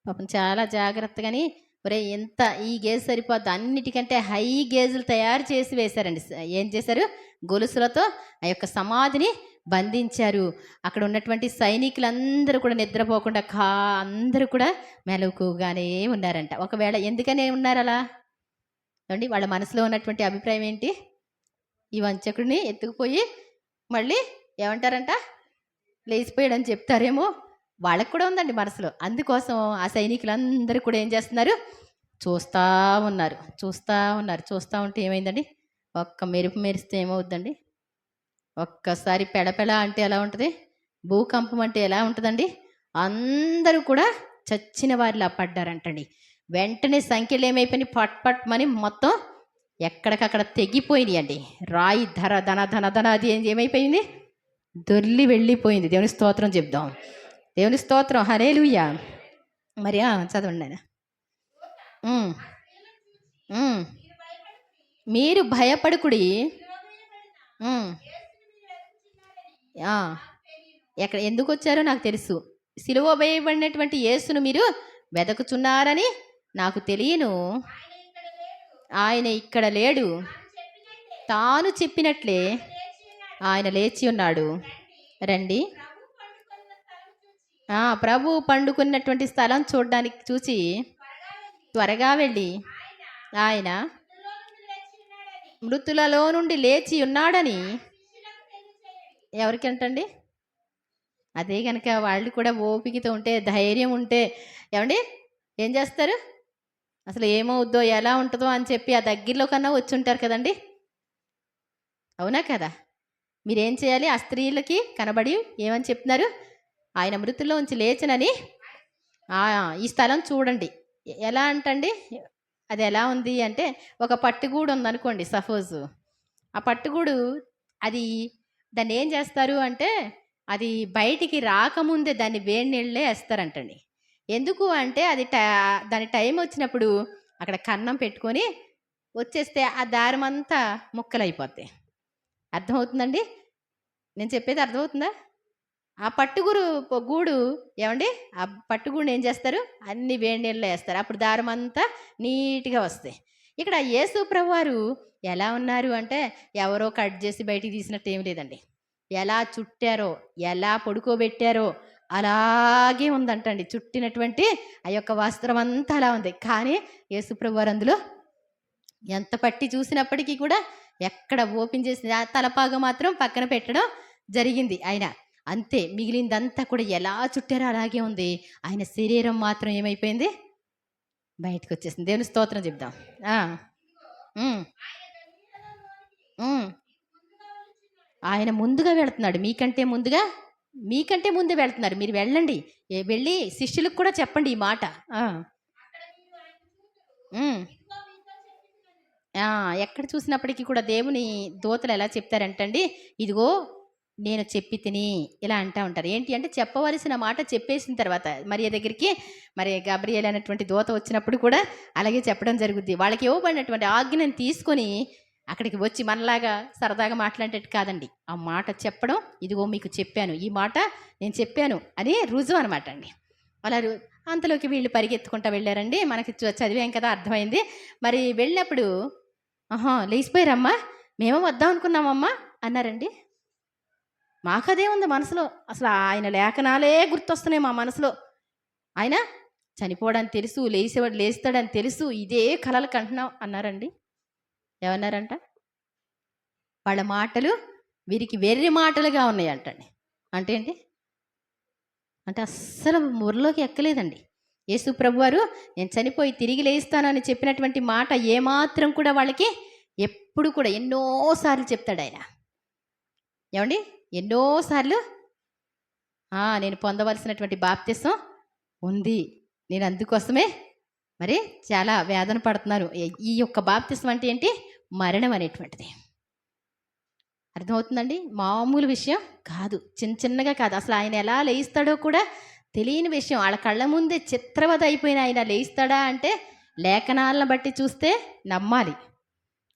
పాపం చాలా జాగ్రత్తగాని ఒరేయ్! ఎంత ఈ గేజ్ సరిపోద్ది అన్నిటికంటే హై గేజ్‌లు తయారు చేసి వేశారండి. ఏం చేశారు? గొలుసులతో ఆ యొక్క సమాధిని బంధించారు. అక్కడ ఉన్నటువంటి సైనికులందరూ కూడా నిద్రపోకుండా అందరూ కూడా మెలకువగానే ఉన్నారంట. ఒకవేళ ఎందుకని ఉన్నారలా? ఏవండి? వాళ్ళ మనసులో ఉన్నటువంటి అభిప్రాయం ఏంటి? ఈ వంచకుడిని ఎత్తుకుపోయి మళ్ళీ ఏమంటారంట? లేచిపోయాడని చెప్తారేమో! వాళ్ళకి కూడా ఉందండి మనసులో. అందుకోసం ఆ సైనికులందరూ కూడా ఏం చేస్తున్నారు? చూస్తా ఉన్నారు. చూస్తా ఉన్నారు. చూస్తా ఉంటే ఏమైందండి? ఒక్క మెరుపు మెరిస్తే ఏమవుద్దండి? ఒక్కసారి పెళపెళ అంటే ఎలా ఉంటది? భూకంపం అంటే ఎలా ఉంటదండి? అందరూ కూడా చచ్చిన వారిలా పడ్డారంటండి. వెంటనే సంఖ్యలేమైపోయినాయి పట్ పట్మని మొత్తం ఎక్కడికక్కడ తెగిపోయినాయండి. రాయి ధర ధన ధన ధన అది ఏమైపోయింది? దొర్లి వెళ్ళిపోయింది. దేవుని స్తోత్రం చెప్దాం. దేవుని స్తోత్రం. హల్లెలూయా! మరి చదవండి నాయన. హ్మ్. హ్మ్. మీరు భయపడకుడి. హ్మ్. ఆ! ఎందుకొచ్చారో నాకు తెలుసు. సిలువ వేయబడినటువంటి యేసును మీరు వెదకుచున్నారని నాకు తెలియను. ఆయన ఇక్కడ లేడు. తాను చెప్పినట్లే ఆయన లేచి ఉన్నాడు. రండి. ప్రభువు పండుకున్నటువంటి స్థలం చూడ్డానికి చూచి త్వరగా వెళ్ళి ఆయన మృతులలో నుండి లేచి ఉన్నాడని ఎవరికంటండి? అదే గనక వాళ్ళు కూడా ఓపికతో ఉంటే, ధైర్యం ఉంటే ఏవండీ ఏం చేస్తారు? అసలు ఏమవుద్దో, ఎలా ఉంటదో అని చెప్పి ఆ దగ్గరలో కన్నా వచ్చుంటారు కదండీ! అవునా కదా? మీరేం చేయాలి? ఆ స్త్రీలకి కనబడి ఏమని చెప్తున్నారు? ఆయన మృతుల్లో ఉంచి లేచనని ఈ స్థలం చూడండి. ఎలా అంటండి? అది ఎలా ఉంది అంటే, ఒక పట్టుగూడు ఉందనుకోండి సపోజు. ఆ పట్టుగూడు అది దాన్నేం చేస్తారు అంటే, అది బయటికి రాకముందే దాన్ని వేడి నీళ్ళే ఏస్తారంటండి. ఎందుకు అంటే, అది దాని టైం వచ్చినప్పుడు అక్కడ కన్నం పెట్టుకొని వచ్చేస్తే ఆ దారమంతా ముక్కలైపోద్ది. అర్థమవుతుందండి? నేను చెప్పేది అర్థమవుతుందా? ఆ గూడు ఏవండి? ఆ పట్టుగూడుని ఏం చేస్తారు? అన్ని వేడి నీళ్ళలో ఏస్తారు. అప్పుడు దారమంతా నీట్‌గా వస్తాయి. ఇక్కడ యేసు ప్రభువారు ఎలా ఉన్నారు అంటే, ఎవరో కట్ చేసి బయటికి తీసినట్టు ఏమి లేదండి. ఎలా చుట్టారో, ఎలా పడుకోబెట్టారో అలాగే ఉందంటండి. చుట్టినటువంటి ఆ యొక్క వస్త్రం అంతా అలా ఉంది. కానీ యేసు ప్రభువారు అందులో ఎంత పట్టి చూసినప్పటికీ కూడా ఎక్కడ ఓపెన్ చేసి ఆ తలపాగ మాత్రం పక్కన పెట్టడం జరిగింది ఆయన. అంతే, మిగిలిందంతా కూడా ఎలా చుట్టారో అలాగే ఉంది. ఆయన శరీరం మాత్రం ఏమైపోయింది? బయటకొచ్చేసింది. దేవుని స్తోత్రం చెప్దాం. ఆ! హ్మ్. హ్మ్. ఆయన ముందుగా వెళ్తున్నాడు. మీకంటే ముందు వెళ్తున్నారు. మీరు వెళ్ళండి. వెళ్ళి శిష్యులకు కూడా చెప్పండి ఈ మాట. ఆ! హ్మ్. ఆ! ఎక్కడ చూసినప్పటికీ కూడా దేవుని దూతలు ఎలా చెప్తారంటండి, ఇదిగో నేను చెప్పి తిని ఇలా అంటా ఉంటారు. ఏంటి అంటే చెప్పవలసిన మాట చెప్పేసిన తర్వాత మరియ దగ్గరికి మరి గబ్రియేల్ అనేటువంటి దూత వచ్చినప్పుడు కూడా అలాగే చెప్పడం జరుగుద్ది. వాళ్ళకి ఇవ్వబడినటువంటి ఆజ్ఞను తీసుకొని అక్కడికి వచ్చి మనలాగా సరదాగా మాట్లాడేటట్టు కాదండి. ఆ మాట చెప్పడం, ఇదిగో మీకు చెప్పాను. ఈ మాట నేను చెప్పాను అని రుజువు అనమాట అండి. అలా అంతలోకి వీళ్ళు పరిగెత్తుకుంటా వెళ్ళారండి. మనకి చదివాం కదా, అర్థమైంది. మరి వెళ్ళినప్పుడు ఆహా! లేసిపోయారమ్మా? మేము వద్దాం అనుకున్నామమ్మా అన్నారండి. మాకదే ఉంది మనసులో. అసలు ఆయన లేఖనాలే గుర్తొస్తున్నాయి మా మనసులో. ఆయన చనిపోవడని తెలుసు, లేస్తాడని తెలుసు. ఇదే కలలు కంటున్నాం అన్నారండి. ఏమన్నారంట? వాళ్ళ మాటలు వీరికి వెర్రి మాటలుగా ఉన్నాయంటండి. అంటే ఏంటి? అంటే అస్సలు బుర్రలోకి ఎక్కలేదండి. యేసు ప్రభువారు నేను చనిపోయి తిరిగి లేస్తానని చెప్పినటువంటి మాట ఏమాత్రం కూడా వాళ్ళకి ఎప్పుడు కూడా ఎన్నో సార్లు చెప్తాడాయన. ఏవండి? ఎన్నో సార్లు నేను పొందవలసినటువంటి బాప్తిసం ఉంది. నేను అందుకోసమే మరి చాలా వేదన పడుతున్నాను. ఈ యొక్క బాప్తిసం అంటే ఏంటి? మరణం అనేటువంటిది. అర్థమవుతుందండి? మామూలు విషయం కాదు. చిన్నగా కాదు. అసలు ఆయన ఎలా లేయిస్తాడో కూడా తెలియని విషయం. ఆళ్ళ కళ్ళ ముందే చిత్రవద అయిపోయిన ఆయన లేయిస్తాడా అంటే లేఖనాలను బట్టి చూస్తే నమ్మాలి.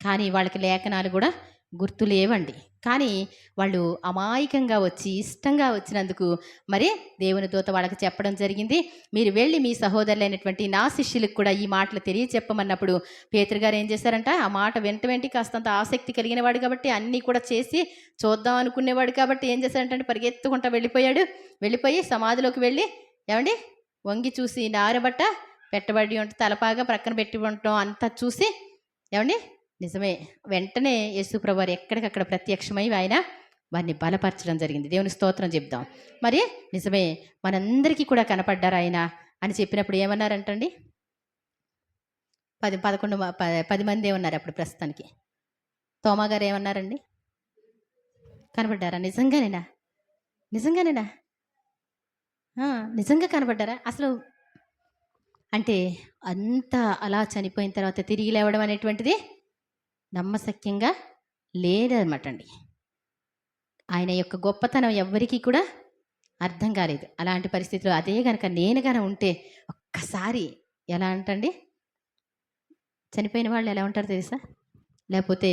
కానీ వాళ్ళకి లేఖనాలు కూడా గుర్తు లేవండి. కానీ వాళ్ళు అమాయకంగా వచ్చి ఇష్టంగా వచ్చినందుకు మరి దేవుని దూత వాళ్ళకి చెప్పడం జరిగింది. మీరు వెళ్ళి మీ సహోదరులైనటువంటి నా శిష్యులకు కూడా ఈ మాటలు తెలియచెప్పమన్నప్పుడు పేతురు గారు ఏం చేశారంట, ఆ మాట వెంట కాస్తంత ఆసక్తి కలిగిన వాడు కాబట్టి అన్నీ కూడా చేసి చూద్దాం అనుకునేవాడు కాబట్టి ఏం చేశాడంటే పరిగెత్తుకుంటా వెళ్ళిపోయి సమాధిలోకి వెళ్ళి ఏమండి వంగి చూసి నారబట్ట పెట్టబడి ఉంటే తలపాగా ప్రక్కన పెట్టి ఉండటం అంతా చూసి ఏమండి నిజమే, వెంటనే యేసుప్రభు వారు ఎక్కడికక్కడ ప్రత్యక్షమై ఆయన వారిని బలపరచడం జరిగింది. దేవుని స్తోత్రం చెప్దాం. మరి నిజమే, మనందరికీ కూడా కనపడ్డారు ఆయన అని చెప్పినప్పుడు ఏమన్నారంటండి? 10 మందే ఉన్నారు అప్పుడు ప్రస్తుతానికి. తోమా గారు ఏమన్నారండి? కనపడ్డారా? నిజంగానేనా? నిజంగా కనపడ్డారా? అసలు అంటే అంత అలా చనిపోయిన తర్వాత తిరిగి లేవడం అనేటువంటిది నమ్మశక్యంగా లేదనమాట అండి. ఆయన యొక్క గొప్పతనం ఎవ్వరికీ కూడా అర్థం కాలేదు. అలాంటి పరిస్థితిలో అదే గనక నేను ఉంటే ఒక్కసారి ఎలా అంటండి, చనిపోయిన వాళ్ళు ఎలా ఉంటారో తెలుసా? లేకపోతే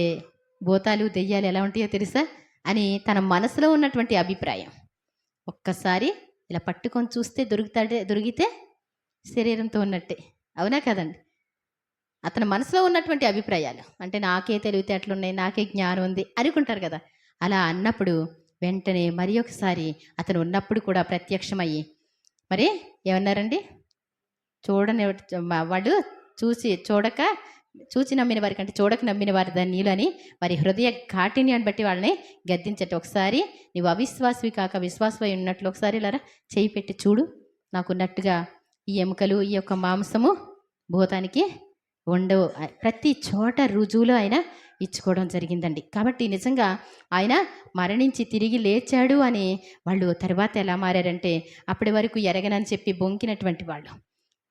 భూతాలు దెయ్యాలు ఎలా ఉంటాయో తెలుసా అని తన మనసులో ఉన్నటువంటి అభిప్రాయం. ఒక్కసారి ఇలా పట్టుకొని చూస్తే దొరికితే శరీరంతో ఉన్నట్టే. అవునా కదండి? అతని మనసులో ఉన్నటువంటి అభిప్రాయాలు. అంటే నాకే తెలివితేటలున్నాయి, నాకే జ్ఞానం ఉంది అనుకుంటారు కదా. అలా అన్నప్పుడు వెంటనే మరి ఒకసారి అతను ఉన్నప్పుడు కూడా ప్రత్యక్షమయ్యి మరి ఏమన్నారండి? వాళ్ళు చూచి నమ్మిన వారి కంటే చూడక నమ్మిన వారి ధన్యులని వారి హృదయ కాఠిన్యాన్ని బట్టి వాళ్ళని గద్దించట. ఒకసారి నీవు అవిశ్వాసవి కాక విశ్వాసమై ఉన్నట్లు ఒకసారి ఇలా చేయి పెట్టి చూడు, నాకున్నట్టుగా ఈ ఎముకలు ఈ యొక్క మాంసము భూతానికి ఉండవు. ప్రతి చోట రుజువులు ఆయన ఇచ్చుకోవడం జరిగిందండి. కాబట్టి నిజంగా ఆయన మరణించి తిరిగి లేచాడు అని వాళ్ళు తర్వాత ఎలా మారారంటే, అప్పటి వరకు ఎరగనని చెప్పి బొంకినటువంటి వాళ్ళు,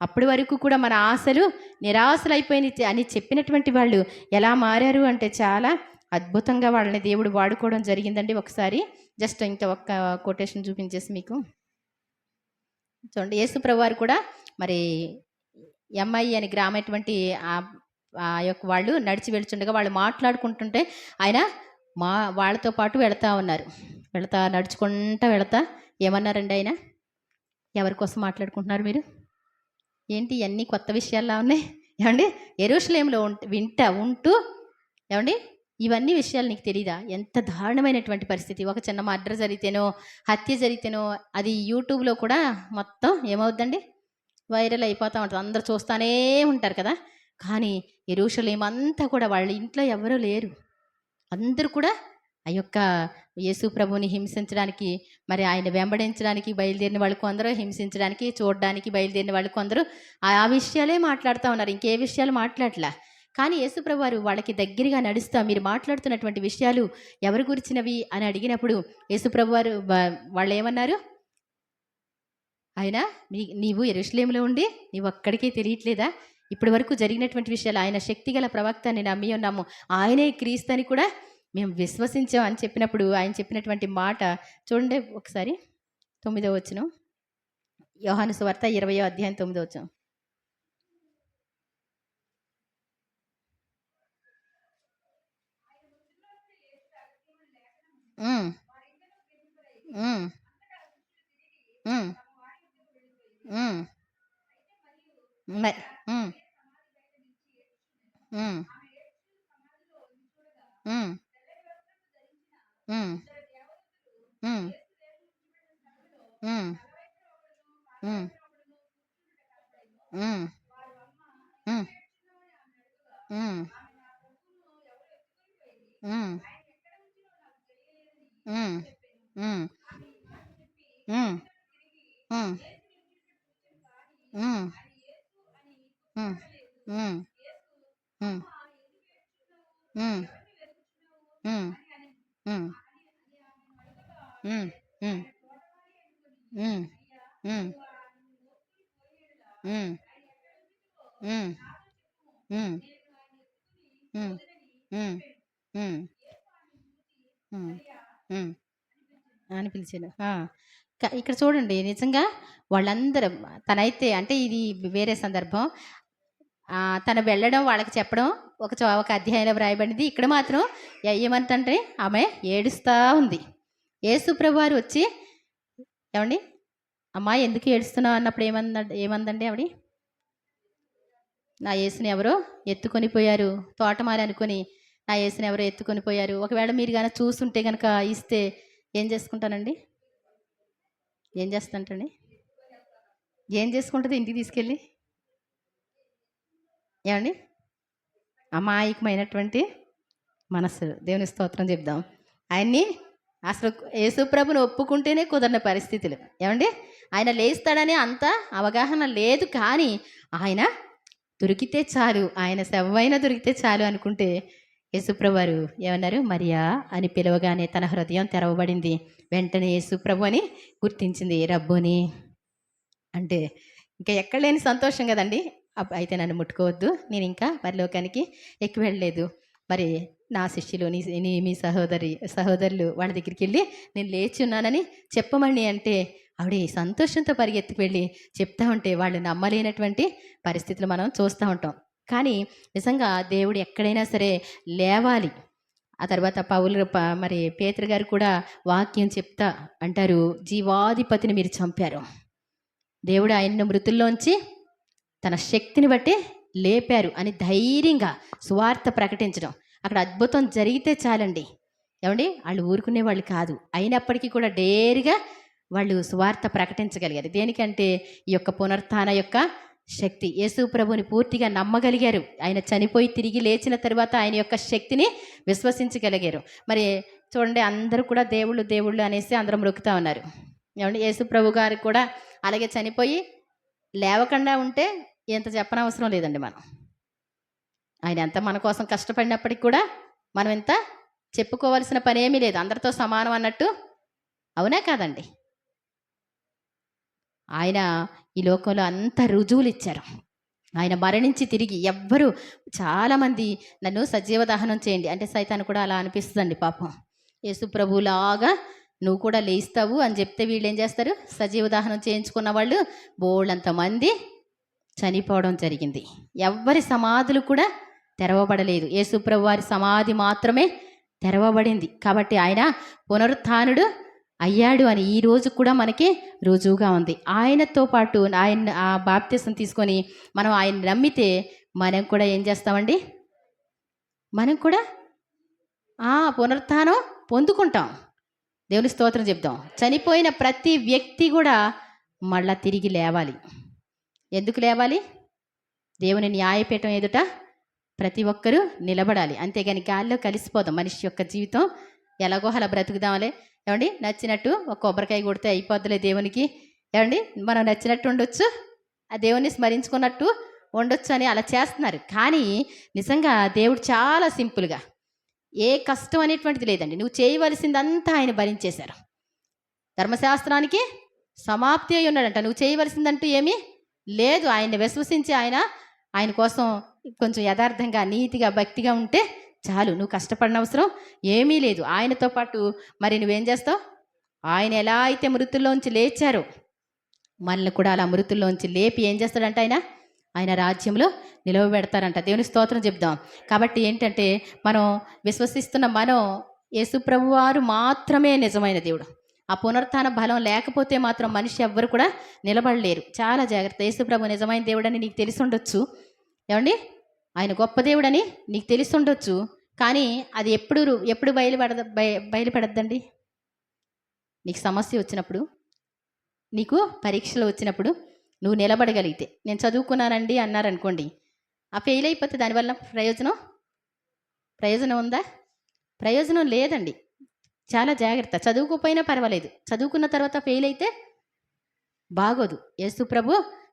అప్పటి వరకు కూడా మన ఆశలు నిరాశలైపోయినాయి అని చెప్పినటువంటి వాళ్ళు ఎలా మారారు అంటే చాలా అద్భుతంగా వాళ్ళని దేవుడు వాడుకోవడం జరిగిందండి. ఒకసారి జస్ట్ ఇంకా ఒక్క కొటేషన్ చూపించేసి మీకు చూడండి. యేసు ప్రభువారు కూడా మరి ఎంఐ అని గ్రామటువంటి ఆ యొక్క వాళ్ళు నడిచి వెళ్తుండగా వాళ్ళు మాట్లాడుకుంటుంటే ఆయన వాళ్ళతో పాటు వెళతా ఉన్నారు. నడుచుకుంటా ఏమన్నారండి ఆయన? ఎవరి కోసం మాట్లాడుకుంటున్నారు మీరు? ఏంటి ఇవన్నీ కొత్త విషయాల్లా ఉన్నాయి ఏమండి? యెరూషలేములో ఉంటూ ఏమండి ఇవన్నీ విషయాలు నీకు తెలీదా? ఎంత దారుణమైనటువంటి పరిస్థితి. ఒక చిన్న మర్డర్ జరిగితేనో, హత్య జరిగితేనో అది యూట్యూబ్లో కూడా మొత్తం ఏమవుద్దండి, వైరల్ అయిపోతూ ఉంటుంది. అందరూ చూస్తూనే ఉంటారు కదా. కానీ యెరూషలేము అంతా కూడా వాళ్ళ ఇంట్లో ఎవరూ లేరు. అందరూ కూడా ఆ యొక్క యేసు ప్రభువుని హింసించడానికి, మరి ఆయన వెంబడించడానికి బయలుదేరిన వాళ్ళు కొందరు, హింసించడానికి చూడడానికి బయలుదేరిన వాళ్ళు కొందరు ఆ విషయాలే మాట్లాడుతూ ఉన్నారు. ఇంకే విషయాలు మాట్లాడలే. కానీ యేసు ప్రభు వారు వాళ్ళకి దగ్గరగా నడుస్తా, మీరు మాట్లాడుతున్నటువంటి విషయాలు ఎవరి గురించినవి అని అడిగినప్పుడు యేసు ప్రభు వారు వాళ్ళు ఏమన్నారు? ఆయన నీవు యెరూషలేములో ఉండి నీవు ఒక్కడికే తెలియట్లేదా? ఇప్పటి వరకు జరిగినటువంటి విషయాలు, ఆయన శక్తిగల ప్రవక్త అని నమ్మి ఉన్నాము, ఆయనే క్రీస్తు అని కూడా మేము విశ్వసించాం అని చెప్పినప్పుడు ఆయన చెప్పినటువంటి మాట చూడండి ఒకసారి. 9వ వచనం, యోహాను సువార్త 20వ అధ్యాయం 9వ వచనం. అని పిలిచాను. ఇక్కడ చూడండి, నిజంగా వాళ్ళందరూ తనైతే అంటే ఇది వేరే సందర్భం. తను వెళ్ళడం వాళ్ళకి చెప్పడం ఒక అధ్యాయంలో వ్రాయబడింది. ఇక్కడ మాత్రం ఏమంటే ఆమె ఏడుస్తూ ఉంది. యేసు ప్రభువారు వచ్చి, ఏమండి అమ్మా ఎందుకు ఏడుస్తున్నావు అన్నప్పుడు ఏమందండి ఆవిడ? నా యేసుని ఎవరో ఎత్తుకొని పోయారు, తోటమారి అనుకొని నా యేసుని ఎవరో ఎత్తుకొని పోయారు. ఒకవేళ మీరు కనుక చూస్తుంటే కనుక ఇస్తే ఏం చేసుకుంటానండి? ఏం చేస్తాంటండి? ఏం చేసుకుంటుంది ఇంటికి తీసుకెళ్ళి? ఏమండి? అమాయకమైనటువంటి మనస్సు. దేవుని స్తోత్రం చెప్దాం. ఆయన్ని అసలు యేసుప్రభుని ఒప్పుకుంటేనే కుదరని పరిస్థితులు. ఏమండి? ఆయన లేస్తాడని అంత అవగాహన లేదు. కానీ ఆయన దొరికితే చాలు, ఆయన శవమైనా దొరికితే చాలు అనుకుంటే యేసుప్రభు వారు ఏమన్నారు? మరియా అని పిలవగానే తన హృదయం తెరవబడింది. వెంటనే యేసుప్రభు అని గుర్తించింది. రబ్బుని అంటే ఇంకా ఎక్కడ లేని సంతోషం కదండి. అయితే నన్ను ముట్టుకోవద్దు, నేను ఇంకా పరలోకానికి ఎక్కి వెళ్ళలేదు. మరి నా శిష్యులు మీ సహోదరులు వాళ్ళ దగ్గరికి వెళ్ళి నేను లేచి ఉన్నానని చెప్పమని అంటే ఆవిడ సంతోషంతో పరిగెత్తుకు వెళ్ళి చెప్తా ఉంటే వాళ్ళు నమ్మలేనటువంటి పరిస్థితులు మనం చూస్తూ ఉంటాం. కానీ నిజంగా దేవుడు ఎక్కడైనా సరే లేవాలి. ఆ తర్వాత మరి పేతురు గారు కూడా వాక్యం చెప్తా అంటారు, జీవాధిపతిని మీరు చంపారు, దేవుడు ఆయన్ను మృతుల్లోంచి తన శక్తిని బట్టి లేపారు అని ధైర్యంగా సువార్త ప్రకటించడం. అక్కడ అద్భుతం జరిగితే చాలండి. ఏమండి? వాళ్ళు ఊరుకునే వాళ్ళు కాదు. అయినప్పటికీ కూడా డేరుగా వాళ్ళు సువార్త ప్రకటించగలిగారు. దేనికంటే ఈ యొక్క పునరుత్థాన యొక్క శక్తి. యేసు ప్రభుని పూర్తిగా నమ్మగలిగారు. ఆయన చనిపోయి తిరిగి లేచిన తర్వాత ఆయన యొక్క శక్తిని విశ్వసించగలిగారు. మరి చూడండి, అందరూ కూడా దేవుళ్ళు అనేసి అందరం మొక్కుతా ఉన్నారు. ఏమండి? యేసు ప్రభు గారు కూడా అలాగే చనిపోయి లేవకుండా ఉంటే ఎంత చెప్పనవసరం లేదండి మనం. ఆయన ఎంత మన కోసం కష్టపడినప్పటికి కూడా మనం ఎంత చెప్పుకోవాల్సిన పని ఏమీ లేదు, అందరితో సమానం అన్నట్టు. అవునా కాదండి? ఆయన ఈ లోకంలో అంత రుజువులు ఇచ్చారు. ఆయన మరణించి తిరిగి ఎవ్వరు, చాలామంది నన్ను సజీవ దహనం చేయండి అంటే సైతాను కూడా అలా అనిపిస్తుందండి పాపం. యేసు ప్రభులాగా నువ్వు కూడా లేస్తావు అని చెప్తే వీళ్ళు ఏం చేస్తారు, సజీవ దహనం చేయించుకున్న వాళ్ళు బోళ్ళంత మంది చనిపోవడం జరిగింది. ఎవ్వరి సమాధులు కూడా తెరవబడలేదు, యేసు ప్రభు వారి సమాధి మాత్రమే తెరవబడింది. కాబట్టి ఆయన పునరుత్థానుడు అయ్యాడు అని ఈ రోజు కూడా మనకి రుజువుగా ఉంది. ఆయనతో పాటు ఆయన ఆ బాప్తిసం తీసుకొని మనం ఆయన నమ్మితే మనం కూడా ఏం చేస్తామండి, మనం కూడా పునరుత్థానం పొందుకుంటాం. దేవుని స్తోత్రం చెప్దాం. చనిపోయిన ప్రతి వ్యక్తి కూడా మళ్ళా తిరిగి లేవాలి. ఎందుకు లేవాలి? దేవుని న్యాయపీఠం ఎదుట ప్రతి ఒక్కరూ నిలబడాలి. అంతేగాని గాల్లో కలిసిపోదాం. మనిషి యొక్క జీవితం ఎలాగో అలా బ్రతుకుదాంలే, ఏమండి నచ్చినట్టు ఒక కొబ్బరికాయ కొడితే అయిపోద్దులే దేవునికి, ఏమండి మనం నచ్చినట్టు ఉండొచ్చు, ఆ దేవుని స్మరించుకున్నట్టు ఉండొచ్చు అని అలా చేస్తున్నారు. కానీ నిజంగా దేవుడు చాలా సింపుల్గా, ఏ కష్టం అనేటువంటిది లేదండి. నువ్వు చేయవలసిందంతా ఆయన భరించేశారు. ధర్మశాస్త్రానికి సమాప్తి అయి ఉన్నాడంట. నువ్వు చేయవలసిందంటూ ఏమీ లేదు. ఆయన్ని విశ్వసించి ఆయన కోసం కొంచెం యథార్థంగా నీతిగా భక్తిగా ఉంటే చాలు. నువ్వు కష్టపడిన అవసరం ఏమీ లేదు. ఆయనతో పాటు మరి నువ్వేం చేస్తావు? ఆయన ఎలా అయితే మృతుల్లోంచి లేచారో మనల్ని కూడా అలా మృతుల్లోంచి లేపి ఏం చేస్తాడంట, ఆయన రాజ్యంలో నిలవబెడతారంట. దేవుని స్తోత్రం చెప్దాం. కాబట్టి ఏంటంటే మనం విశ్వసిస్తున్న మనం యేసు ప్రభువారు మాత్రమే నిజమైన దేవుడు. ఆ పునరుత్థాన బలం లేకపోతే మాత్రం మనిషి ఎవ్వరు కూడా నిలబడలేరు. చాలా జాగ్రత్త. యేసు ప్రభు నిజమైన దేవుడని నీకు తెలిసి ఉండొచ్చు, ఏమండి ఆయన గొప్ప దేవుడని నీకు తెలిసి ఉండొచ్చు. కానీ అది ఎప్పుడు బయలుపడద్దండి? నీకు సమస్య వచ్చినప్పుడు, నీకు పరీక్షలు వచ్చినప్పుడు నువ్వు నిలబడగలిగితే. నేను చదువుకున్నానండి అన్నారనుకోండి, ఆ ఫెయిల్ అయిపోతే దానివల్ల ప్రయోజనం ఉందా? ప్రయోజనం లేదండి. చాలా జాగ్రత్త. చదువుకోపోయినా పర్వాలేదు, చదువుకున్న తర్వాత ఫెయిల్ అయితే బాగోదు. యేసు ప్రభు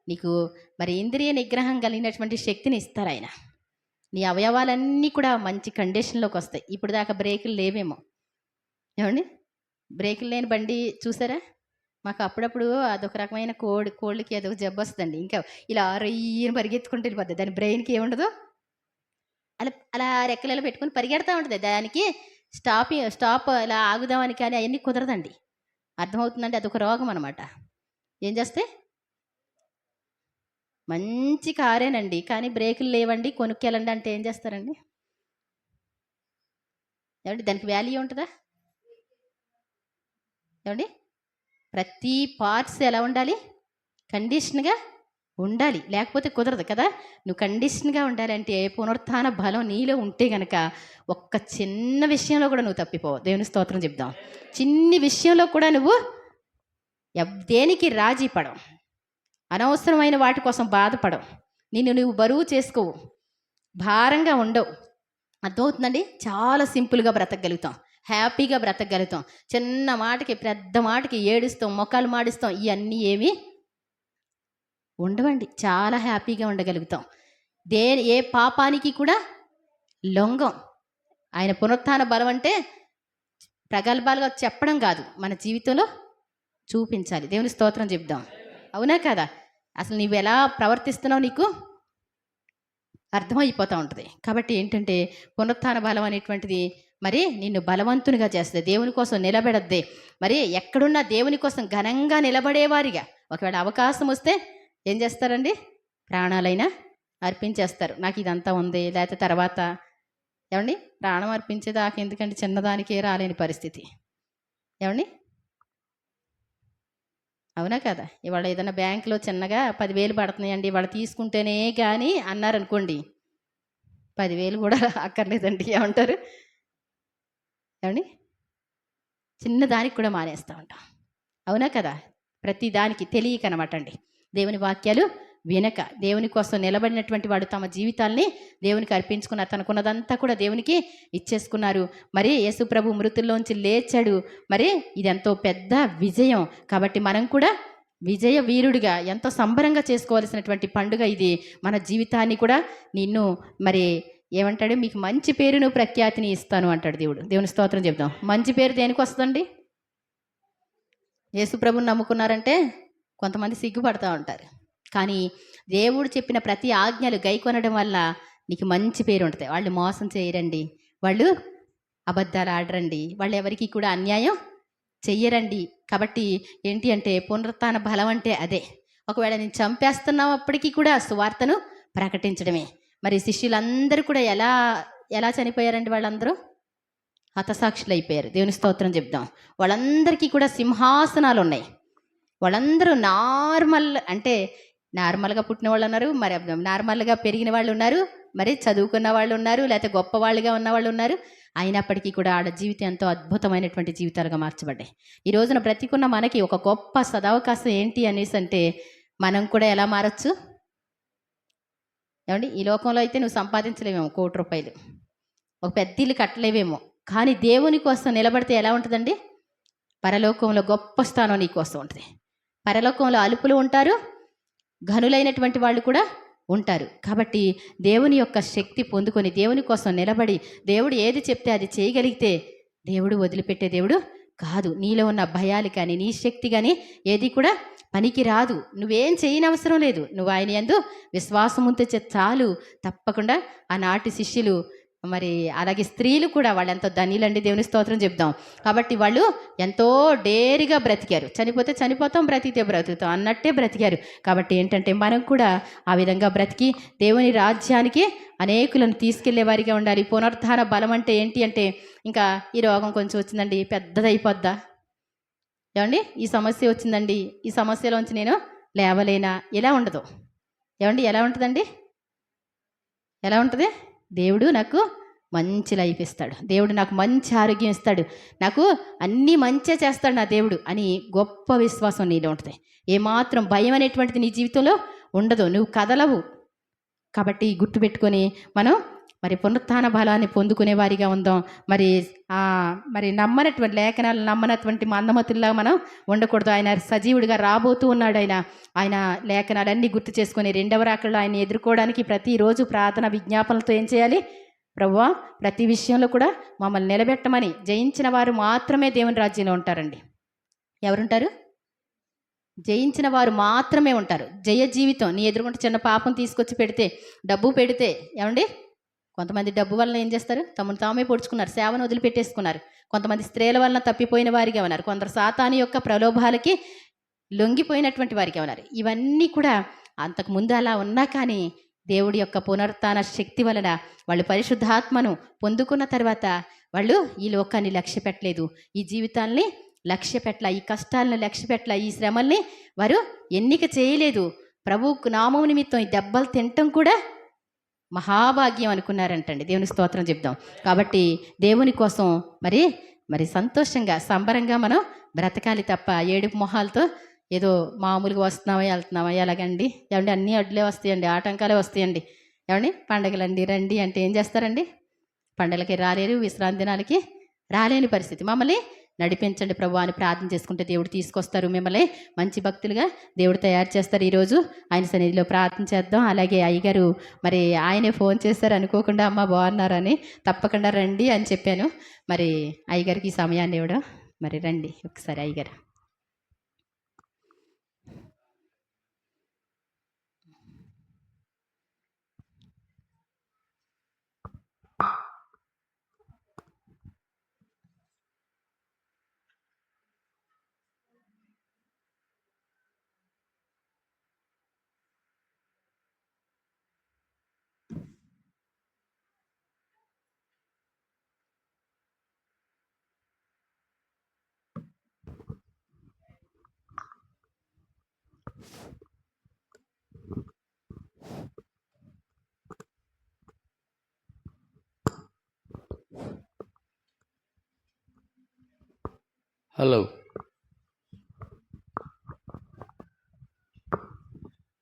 నీకు మరి ఇంద్రియ నిగ్రహం కలిగినటువంటి శక్తిని ఇస్తారు. ఆయన నీ అవయవాలన్నీ కూడా మంచి కండిషన్లోకి వస్తాయి. ఇప్పుడు దాకా బ్రేకులు లేవేమో, ఏమండి బ్రేకులు లేని బండి చూసారా? మాకు అప్పుడప్పుడు అదొక రకమైన కోళ్ళకి అదొక జబ్బు వస్తుందండి. ఇంకా ఇలా రయ్యని పరిగెత్తుకుంటూ వెళ్ళిపోద్ది. దాని బ్రెయిన్కి ఏముండదు, అలా రెక్కలలో పెట్టుకుని పరిగెడతా ఉంటుంది. దానికి స్టాప్ ఇలా ఆగుదామని కానీ అవన్నీ కుదరదండి. అర్థమవుతుందండి? అదొక రోగం అనమాట. ఏం చేస్తే మంచి కారేనండి కానీ బ్రేకులు లేవండి కొనుక్కెళ్ళండి అంటే ఏం చేస్తారండి? ఏమండి దానికి వాల్యూ ఉంటుందా? ఏమండి ప్రతి పార్ట్స్ ఎలా ఉండాలి? కండిషన్గా ఉండాలి, లేకపోతే కుదరదు కదా. నువ్వు కండిషన్గా ఉండాలంటే పునరుత్థాన బలం నీలో ఉంటే గనక ఒక్క చిన్న విషయంలో కూడా నువ్వు తప్పిపోవు. దేవుని స్తోత్రం చెప్దాం. చిన్ని విషయంలో కూడా నువ్వు దేనికి రాజీ పడవు, అనవసరమైన వాటి కోసం బాధపడవు, నువ్వు బరువు చేసుకోవు, భారంగా ఉండవు. అర్థమవుతుందండి? చాలా సింపుల్గా బ్రతకగలుగుతాం, హ్యాపీగా బ్రతకగలుగుతాం. చిన్న మాటకి పెద్ద మాటకి ఏడుస్తాం, మొక్కలు మాడిస్తాం, ఇవన్నీ ఏమీ ఉండవండి. చాలా హ్యాపీగా ఉండగలుగుతాం. ఏ పాపానికి కూడా లొంగం. ఆయన పునరుత్థాన బలం అంటే ప్రగల్భాలుగా చెప్పడం కాదు, మన జీవితంలో చూపించాలి. దేవుని స్తోత్రం చెప్దాం. అవునా కదా? అసలు నువ్వు ఎలా ప్రవర్తిస్తున్నావు నీకు అర్థమైపోతూ ఉంటుంది. కాబట్టి ఏంటంటే పునరుత్థాన బలం అనేటువంటిది మరి నిన్ను బలవంతునిగా చేస్తుంది, దేవుని కోసం నిలబెడద్దే. మరి ఎక్కడున్నా దేవుని కోసం ఘనంగా నిలబడేవారిగా, ఒకవేళ అవకాశం వస్తే ఏం చేస్తారండి? ప్రాణాలైనా అర్పించేస్తారు. నాకు ఇదంతా ఉంది, లేకపోతే తర్వాత ఏమండి ప్రాణం అర్పించేదాకా ఎందుకంటే చిన్నదానికే రాలేని పరిస్థితి, ఏమండి అవునా కదా? ఇవాళ ఏదైనా బ్యాంకులో చిన్నగా 10,000 పడుతున్నాయండి, ఇవాళ తీసుకుంటేనే కానీ అన్నారనుకోండి, 10,000 కూడా అక్కర్లేదండి. ఏమంటారు? ఏమండి చిన్నదానికి కూడా మానేస్తూ ఉంటాం. అవునా కదా? ప్రతి దానికి తెలియక అనమాట అండి. దేవుని వాక్యాలు వినక దేవుని కోసం నిలబడినటువంటి వాడు తమ జీవితాల్ని దేవునికి అర్పించుకున్నారు. తనకున్నదంతా కూడా దేవునికి ఇచ్చేసుకున్నారు. మరి యేసు ప్రభు మృతుల్లోంచి లేచాడు. మరి ఇదెంతో పెద్ద విజయం. కాబట్టి మనం కూడా విజయ వీరుడిగా ఎంతో సంబరంగా చేసుకోవాల్సినటువంటి పండుగ ఇది. మన జీవితాన్ని కూడా నిన్ను మరి ఏమంటాడు? మీకు మంచి పేరును ప్రఖ్యాతిని ఇస్తాను అంటాడు దేవుడు. దేవుని స్తోత్రం చెప్దాం. మంచి పేరు దేనికి వస్తుందండి? యేసుప్రభుని నమ్ముకున్నారంటే కొంతమంది సిగ్గుపడతా ఉంటారు. కానీ దేవుడు చెప్పిన ప్రతి ఆజ్ఞలు గైకొనడం వల్ల నీకు మంచి పేరు ఉంటుంది. వాళ్ళు మోసం చేయరండి, వాళ్ళు అబద్ధాలు ఆడరండి, వాళ్ళు ఎవరికి కూడా అన్యాయం చెయ్యరండి. కాబట్టి ఏంటి అంటే పునరుత్థాన బలం అంటే అదే. ఒకవేళ నేను చంపేస్తున్నావు అప్పటికీ కూడా సువార్తను ప్రకటించడమే. మరి శిష్యులందరూ కూడా ఎలా ఎలా చనిపోయారండి? వాళ్ళందరూ హతసాక్షులు అయిపోయారు. దేవుని స్తోత్రం చెప్దాం. వాళ్ళందరికీ కూడా సింహాసనాలు ఉన్నాయి. వాళ్ళందరూ అంటే నార్మల్గా పుట్టిన వాళ్ళు ఉన్నారు, మరి నార్మల్గా పెరిగిన వాళ్ళు ఉన్నారు, మరి చదువుకున్న వాళ్ళు ఉన్నారు, లేకపోతే గొప్ప వాళ్ళుగా ఉన్న వాళ్ళు ఉన్నారు. అయినప్పటికీ కూడా ఆడ జీవితం ఎంతో అద్భుతమైనటువంటి జీవితాలుగా మార్చబడ్డాయి. ఈ రోజున బ్రతికున్న మనకి ఒక గొప్ప సదవకాశం ఏంటి అనేసి అంటే మనం కూడా ఎలా మారచ్చు? ఏమండి, ఈ లోకంలో అయితే నువ్వు సంపాదించలేవేమో ₹1,00,00,000, ఒక పెద్ద ఇల్లు కట్టలేవేమో, కానీ దేవుని కోసం నిలబడితే ఎలా ఉంటుందండి? పరలోకంలో గొప్ప స్థానం నీ కోసం ఉంటుంది. పరలోకంలో అలుపులు ఉంటారు, ఘనులైనటువంటి వాళ్ళు కూడా ఉంటారు. కాబట్టి దేవుని యొక్క శక్తి పొందుకొని దేవుని కోసం నిలబడి దేవుడు ఏది చెప్తే అది చేయగలిగితే దేవుడు వదిలిపెట్టే దేవుడు కాదు. నీలో ఉన్న భయాలు కానీ నీ శక్తి కానీ ఏది కూడా పనికి రాదు. నువ్వేం చేయనవసరం లేదు. నువ్వు ఆయన యందు విశ్వాసం ఉంటే చాలు. తప్పకుండా ఆనాటి శిష్యులు, మరి అలాగే స్త్రీలు కూడా వాళ్ళు ఎంతో ధనిలండి. దేవుని స్తోత్రం చెప్దాం. కాబట్టి వాళ్ళు ఎంతో డేరిగా బ్రతికారు. చనిపోతే చనిపోతాం, బ్రతికితే బ్రతుకుతాం అన్నట్టే బ్రతికారు. కాబట్టి ఏంటంటే మనం కూడా ఆ విధంగా బ్రతికి దేవుని రాజ్యానికి అనేకులను తీసుకెళ్లే వారిగా ఉండాలి. పునరుద్ధాన బలం అంటే ఏంటి అంటే, ఇంకా ఈ రోగం కొంచెం వచ్చిందండి, పెద్దదైపోద్దా? ఏమండి, ఈ సమస్య వచ్చిందండి, ఈ సమస్యలోంచి నేను లేవలేనా? ఇలా ఉండదు. ఏమండి, ఎలా ఉంటుందండి? ఎలా ఉంటుంది? దేవుడు నాకు మంచి లైఫ్ ఇస్తాడు, దేవుడు నాకు మంచి ఆరోగ్యం ఇస్తాడు, నాకు అన్నీ మంచే చేస్తాడు నా దేవుడు అని గొప్ప విశ్వాసం నీలో ఉంటుంది. ఏమాత్రం భయం అనేటువంటిది నీ జీవితంలో ఉండదు. నువ్వు కదలవు. కాబట్టి గుర్తుపెట్టుకొని మనం మరి పునరుత్థాన బలాన్ని పొందుకునే వారిగా ఉందాం. మరి నమ్మనటువంటి లేఖనాలు నమ్మనటువంటి మందమతుల్లా మనం ఉండకూడదు. ఆయన సజీవుడిగా రాబోతూ ఉన్నాడు. ఆయన లేఖనాలన్నీ గుర్తు చేసుకొని రెండవ రాకడలో ఆయన ఎదుర్కోవడానికి ప్రతిరోజు ప్రార్థన విజ్ఞాపనలతో ఏం చేయాలి? ప్రభువా, ప్రతి విషయంలో కూడా మమ్మల్ని నిలబెట్టమని. జయించిన వారు మాత్రమే దేవుని రాజ్యంలో ఉంటారండి. ఎవరుంటారు? జయించిన వారు మాత్రమే ఉంటారు. జయ జీవితం. నీ ఎదురుకుంటే చిన్న పాపం తీసుకొచ్చి పెడితే, డబ్బు పెడితే, ఏమండి, కొంతమంది డబ్బు వలన ఏం చేస్తారు? తమను తామే పొడుచుకున్నారు, సేవను వదిలిపెట్టేసుకున్నారు. కొంతమంది స్త్రీల వలన తప్పిపోయిన వారిగా ఉన్నారు. కొందరు సాతాను యొక్క ప్రలోభాలకి లొంగిపోయినటువంటి వారిగా ఉన్నారు. ఇవన్నీ కూడా అంతకుముందు అలా ఉన్నా కానీ దేవుడి యొక్క పునరుత్థాన శక్తి వలన వాళ్ళు పరిశుద్ధాత్మను పొందుకున్న తర్వాత వాళ్ళు ఈ లోకాన్ని లక్ష్య పెట్టలేదు, ఈ జీవితాల్ని లక్ష్య పెట్టల, ఈ కష్టాలను లక్ష్య పెట్టల, ఈ శ్రమల్ని వారు ఎన్నిక చేయలేదు. ప్రభువుకు నామం నిమిత్తం ఈ దెబ్బలు తినటం కూడా మహాభాగ్యం అనుకున్నారంటండి. దేవుని స్తోత్రం చెప్దాం. కాబట్టి దేవుని కోసం మరి సంతోషంగా సంబరంగా మనం బ్రతకాలి తప్ప ఏడుపు మొహాలతో ఏదో మామూలుగా వస్తున్నామా వెళ్తున్నామా ఎలాగండి? ఏమండి, అన్నీ అడ్లే వస్తాయండి, ఆటంకాలే వస్తాయండి. ఏమండి, పండగలండి రండి అంటే ఏం చేస్తారండి? పండగలకి రాలేరు, విశ్రాంతి దినాలకి రాలేని పరిస్థితి. మమ్మల్ని నడిపించండి ప్రభు అని ప్రార్థన చేసుకుంటే దేవుడు తీసుకొస్తారు. మిమ్మల్ని మంచి భక్తులుగా దేవుడు తయారు చేస్తారు. ఈరోజు ఆయన సన్నిధిలో ప్రార్థన చేద్దాం. అలాగే అయ్యగారు మరి ఆయనే ఫోన్ చేస్తారు అనుకోకుండా, అమ్మ బాగున్నారని, తప్పకుండా రండి అని చెప్పాను. మరి అయ్యగారికి ఈ సమయాన్ని ఇవ్వడం, మరి రండి ఒకసారి అయ్యగారు. హలో,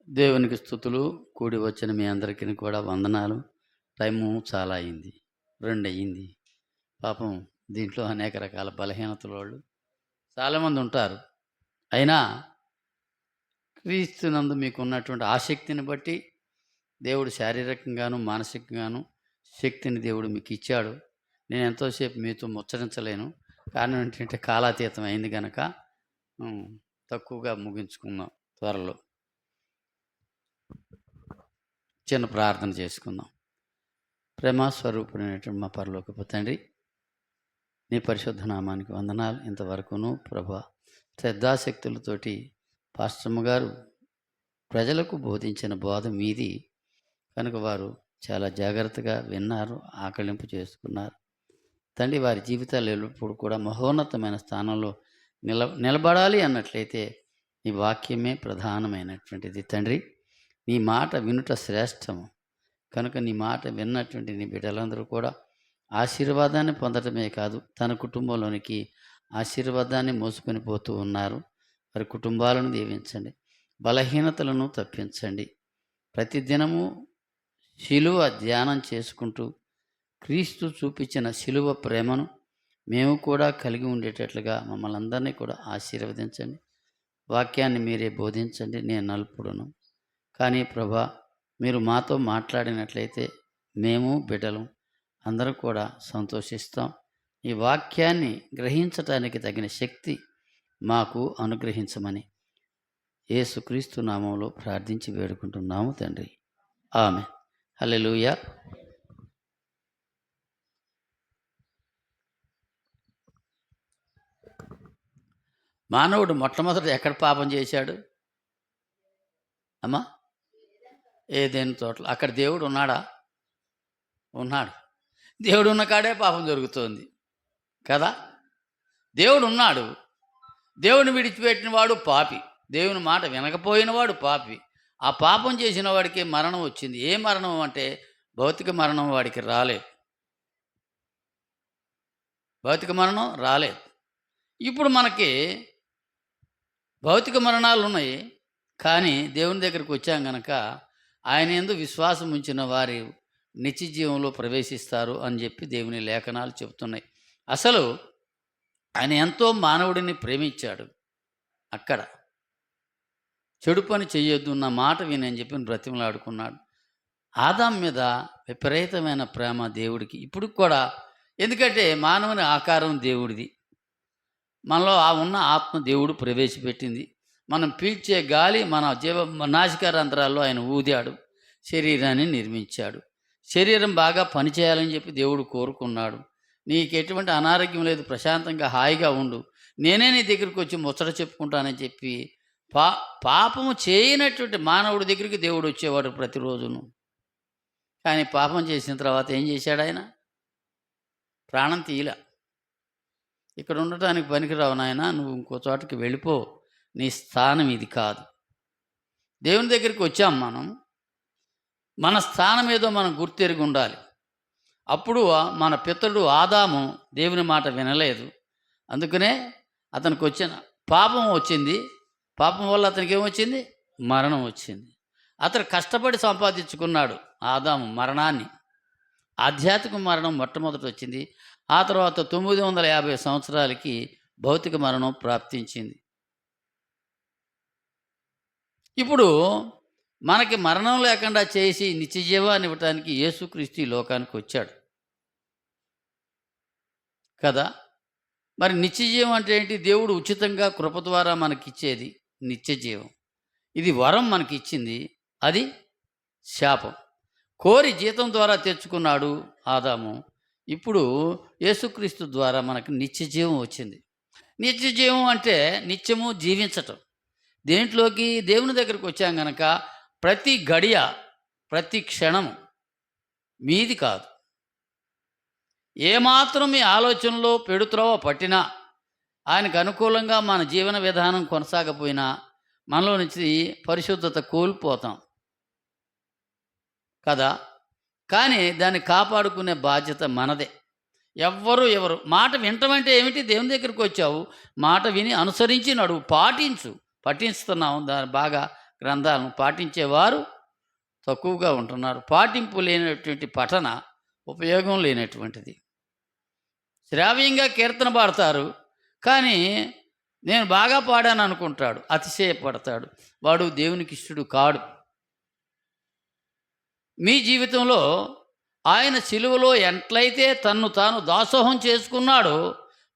దేవునికి స్తుతులు. కూడి వచ్చిన మీ అందరికీ కూడా వందనాలు. టైము చాలా అయింది, 2 అయ్యింది. పాపం దీంట్లో అనేక రకాల బలహీనతల వాళ్ళు చాలామంది ఉంటారు. అయినా క్రీస్తునందు మీకు ఉన్నటువంటి ఆసక్తిని బట్టి దేవుడు శారీరకంగాను మానసికంగాను శక్తిని దేవుడు మీకు ఇచ్చాడు. నేను ఎంతోసేపు మీతో ముచ్చరించలేను. కారణం ఏంటంటే కాలాతీతం అయింది కనుక తక్కువగా ముగించుకుందాం. త్వరలో చిన్న ప్రార్థన చేసుకుందాం. ప్రేమస్వరూపుడైనటువంటి మా పరలోకపు తండ్రి, నీ పరిశుద్ధ నామానికి వందనాలు. ఇంతవరకును ప్రభా శ్రద్ధాశక్తులతోటి పాస్టమ్మ గారు ప్రజలకు బోధించిన బోధ మీది కనుక వారు చాలా జాగ్రత్తగా విన్నారు, ఆకలింపు చేసుకున్నారు. తండ్రి, వారి జీవితాలు ఎల్లప్పుడూ కూడా మహోన్నతమైన స్థానంలో నిలబడాలి అన్నట్లయితే నీ వాక్యమే ప్రధానమైనటువంటిది. తండ్రి, నీ మాట వినుట శ్రేష్టము కనుక నీ మాట విన్నటువంటి నీ బిడ్డలందరూ కూడా ఆశీర్వాదాన్ని పొందటమే కాదు, తన కుటుంబంలోనికి ఆశీర్వాదాన్ని మోసుకొని పోతూ ఉన్నారు. వారి కుటుంబాలను దీవించండి, బలహీనతలను తప్పించండి. ప్రతిదినము శిలువ ధ్యానం చేసుకుంటూ క్రీస్తు చూపించిన శిలువ ప్రేమను మేము కూడా కలిగి ఉండేటట్లుగా మమ్మల్ని అందరినీ కూడా ఆశీర్వదించండి. వాక్యాన్ని మీరే బోధించండి, నేను నలుపుడును. కానీ ప్రభా, మీరు మాతో మాట్లాడినట్లయితే మేము బిడ్డలు అందరూ కూడా సంతోషిస్తాం. ఈ వాక్యాన్ని గ్రహించటానికి తగిన శక్తి మాకు అనుగ్రహించమని యేసుక్రీస్తు నామంలో ప్రార్థించి వేడుకుంటున్నాము తండ్రి. ఆమెన్. హల్లెలూయా. మానవుడు మొట్టమొదట ఎక్కడ పాపం చేశాడు అమ్మా? ఏదైనా తోటలో. అక్కడ దేవుడు ఉన్నాడా? ఉన్నాడు. దేవుడు ఉన్న కాడే పాపం జరుగుతోంది కదా. దేవుడు ఉన్నాడు. దేవుని విడిచిపెట్టిన వాడు పాపి, దేవుని మాట వినకపోయినవాడు పాపి. ఆ పాపం చేసిన వాడికి మరణం వచ్చింది. ఏ మరణం అంటే భౌతిక మరణం వాడికి రాలేదు. భౌతిక మరణం రాలేదు. ఇప్పుడు మనకి భౌతిక మరణాలు ఉన్నాయి, కానీ దేవుని దగ్గరికి వచ్చాం కనుక ఆయన యందు విశ్వాసం ఉంచిన వారి నిత్య జీవంలో ప్రవేశిస్తారు అని చెప్పి దేవుని లేఖనాలు చెబుతున్నాయి. అసలు ఆయన ఎంతో మానవుడిని ప్రేమించాడు. అక్కడ చెడు పని చెయ్యొద్దు, నా మాట వినని చెప్పి బ్రతిమలాడుకున్నాడు. ఆదాం మీద విపరీతమైన ప్రేమ దేవుడికి ఇప్పుడు కూడా. ఎందుకంటే మానవుని ఆకారం దేవుడిది, మనలో ఉన్న ఆత్మ దేవుడు ప్రవేశపెట్టింది. మనం పీల్చే గాలి మన నాసికారంధ్రాల్లో ఆయన ఊదాడు, శరీరాన్ని నిర్మించాడు. శరీరం బాగా పనిచేయాలని చెప్పి దేవుడు కోరుకున్నాడు. నీకు ఎటువంటి అనారోగ్యం లేదు, ప్రశాంతంగా హాయిగా ఉండు, నేనే నీ దగ్గరికి వచ్చి ముచ్చట చెప్పుకుంటానని చెప్పి పాపము చేయనటువంటి మానవుడి దగ్గరికి దేవుడు వచ్చేవాడు ప్రతిరోజును. కానీ పాపం చేసిన తర్వాత ఏం చేశాడు ఆయన? ప్రాణం తీయలే. ఇక్కడ ఉండటానికి పనికిరావు నాయన, నువ్వు ఇంకో చోటకి వెళ్ళిపో, నీ స్థానం ఇది కాదు. దేవుని దగ్గరికి వచ్చాం మనం, మన స్థానం ఏదో మనం గుర్తెరిగి ఉండాలి. అప్పుడు మన పితరుడు ఆదాము దేవుని మాట వినలేదు, అందుకనే అతనికి వచ్చిన పాపం వచ్చింది. పాపం వల్ల అతనికి ఏమొచ్చింది? మరణం వచ్చింది. అతను కష్టపడి సంపాదించుకున్నాడు ఆదాము మరణాన్ని. ఆధ్యాత్మిక మరణం మొట్టమొదటి వచ్చింది. ఆ తర్వాత 950 సంవత్సరాలకి భౌతిక మరణం ప్రాప్తించింది. ఇప్పుడు మనకి మరణం లేకుండా చేసి నిత్య జీవాన్ని ఇవ్వటానికి యేసుక్రీస్తు ఈ లోకానికి వచ్చాడు కదా. మరి నిత్య జీవం అంటే ఏంటి? దేవుడు ఉచితంగా కృప ద్వారా మనకిచ్చేది నిత్య జీవం. ఇది వరం మనకి ఇచ్చింది, అది శాపం. కోరి జీతం ద్వారా తెచ్చుకున్నాడు ఆదాము. ఇప్పుడు యేసుక్రీస్తు ద్వారా మనకు నిత్య జీవం వచ్చింది. నిత్య జీవం అంటే నిత్యము జీవించటం. దేంట్లోకి? దేవుని దగ్గరికి వచ్చాం కనుక ప్రతి గడియ, ప్రతి క్షణము మీది కాదు. ఏమాత్రం మీ ఆలోచనలో పెడుత్రోవ పట్టినా, ఆయనకు అనుకూలంగా మన జీవన విధానం కొనసాగపోయినా మనలో నుంచి పరిశుద్ధత కోల్పోతాం కదా. కానీ దాన్ని కాపాడుకునే బాధ్యత మనదే. ఎవరు మాట వింటమంటే ఏమిటి? దేవుని దగ్గరికి వచ్చావు, మాట విని అనుసరించి నడువు, పాటించు. పఠిస్తున్నాము దాని బాగా గ్రంథాలను, పాటించేవారు తక్కువగా ఉంటున్నారు. పాటింపు లేనటువంటి పఠన ఉపయోగం లేనటువంటిది. శ్రావ్యంగా కీర్తన పాడతారు, కానీ నేను బాగా పాడాను అనుకుంటాడు, అతిశయపడతాడు. వాడు దేవునికి ఇష్టడు కాడు. మీ జీవితంలో ఆయన సిలువలో ఎట్లయితే తన్ను తాను దాసోహం చేసుకున్నాడో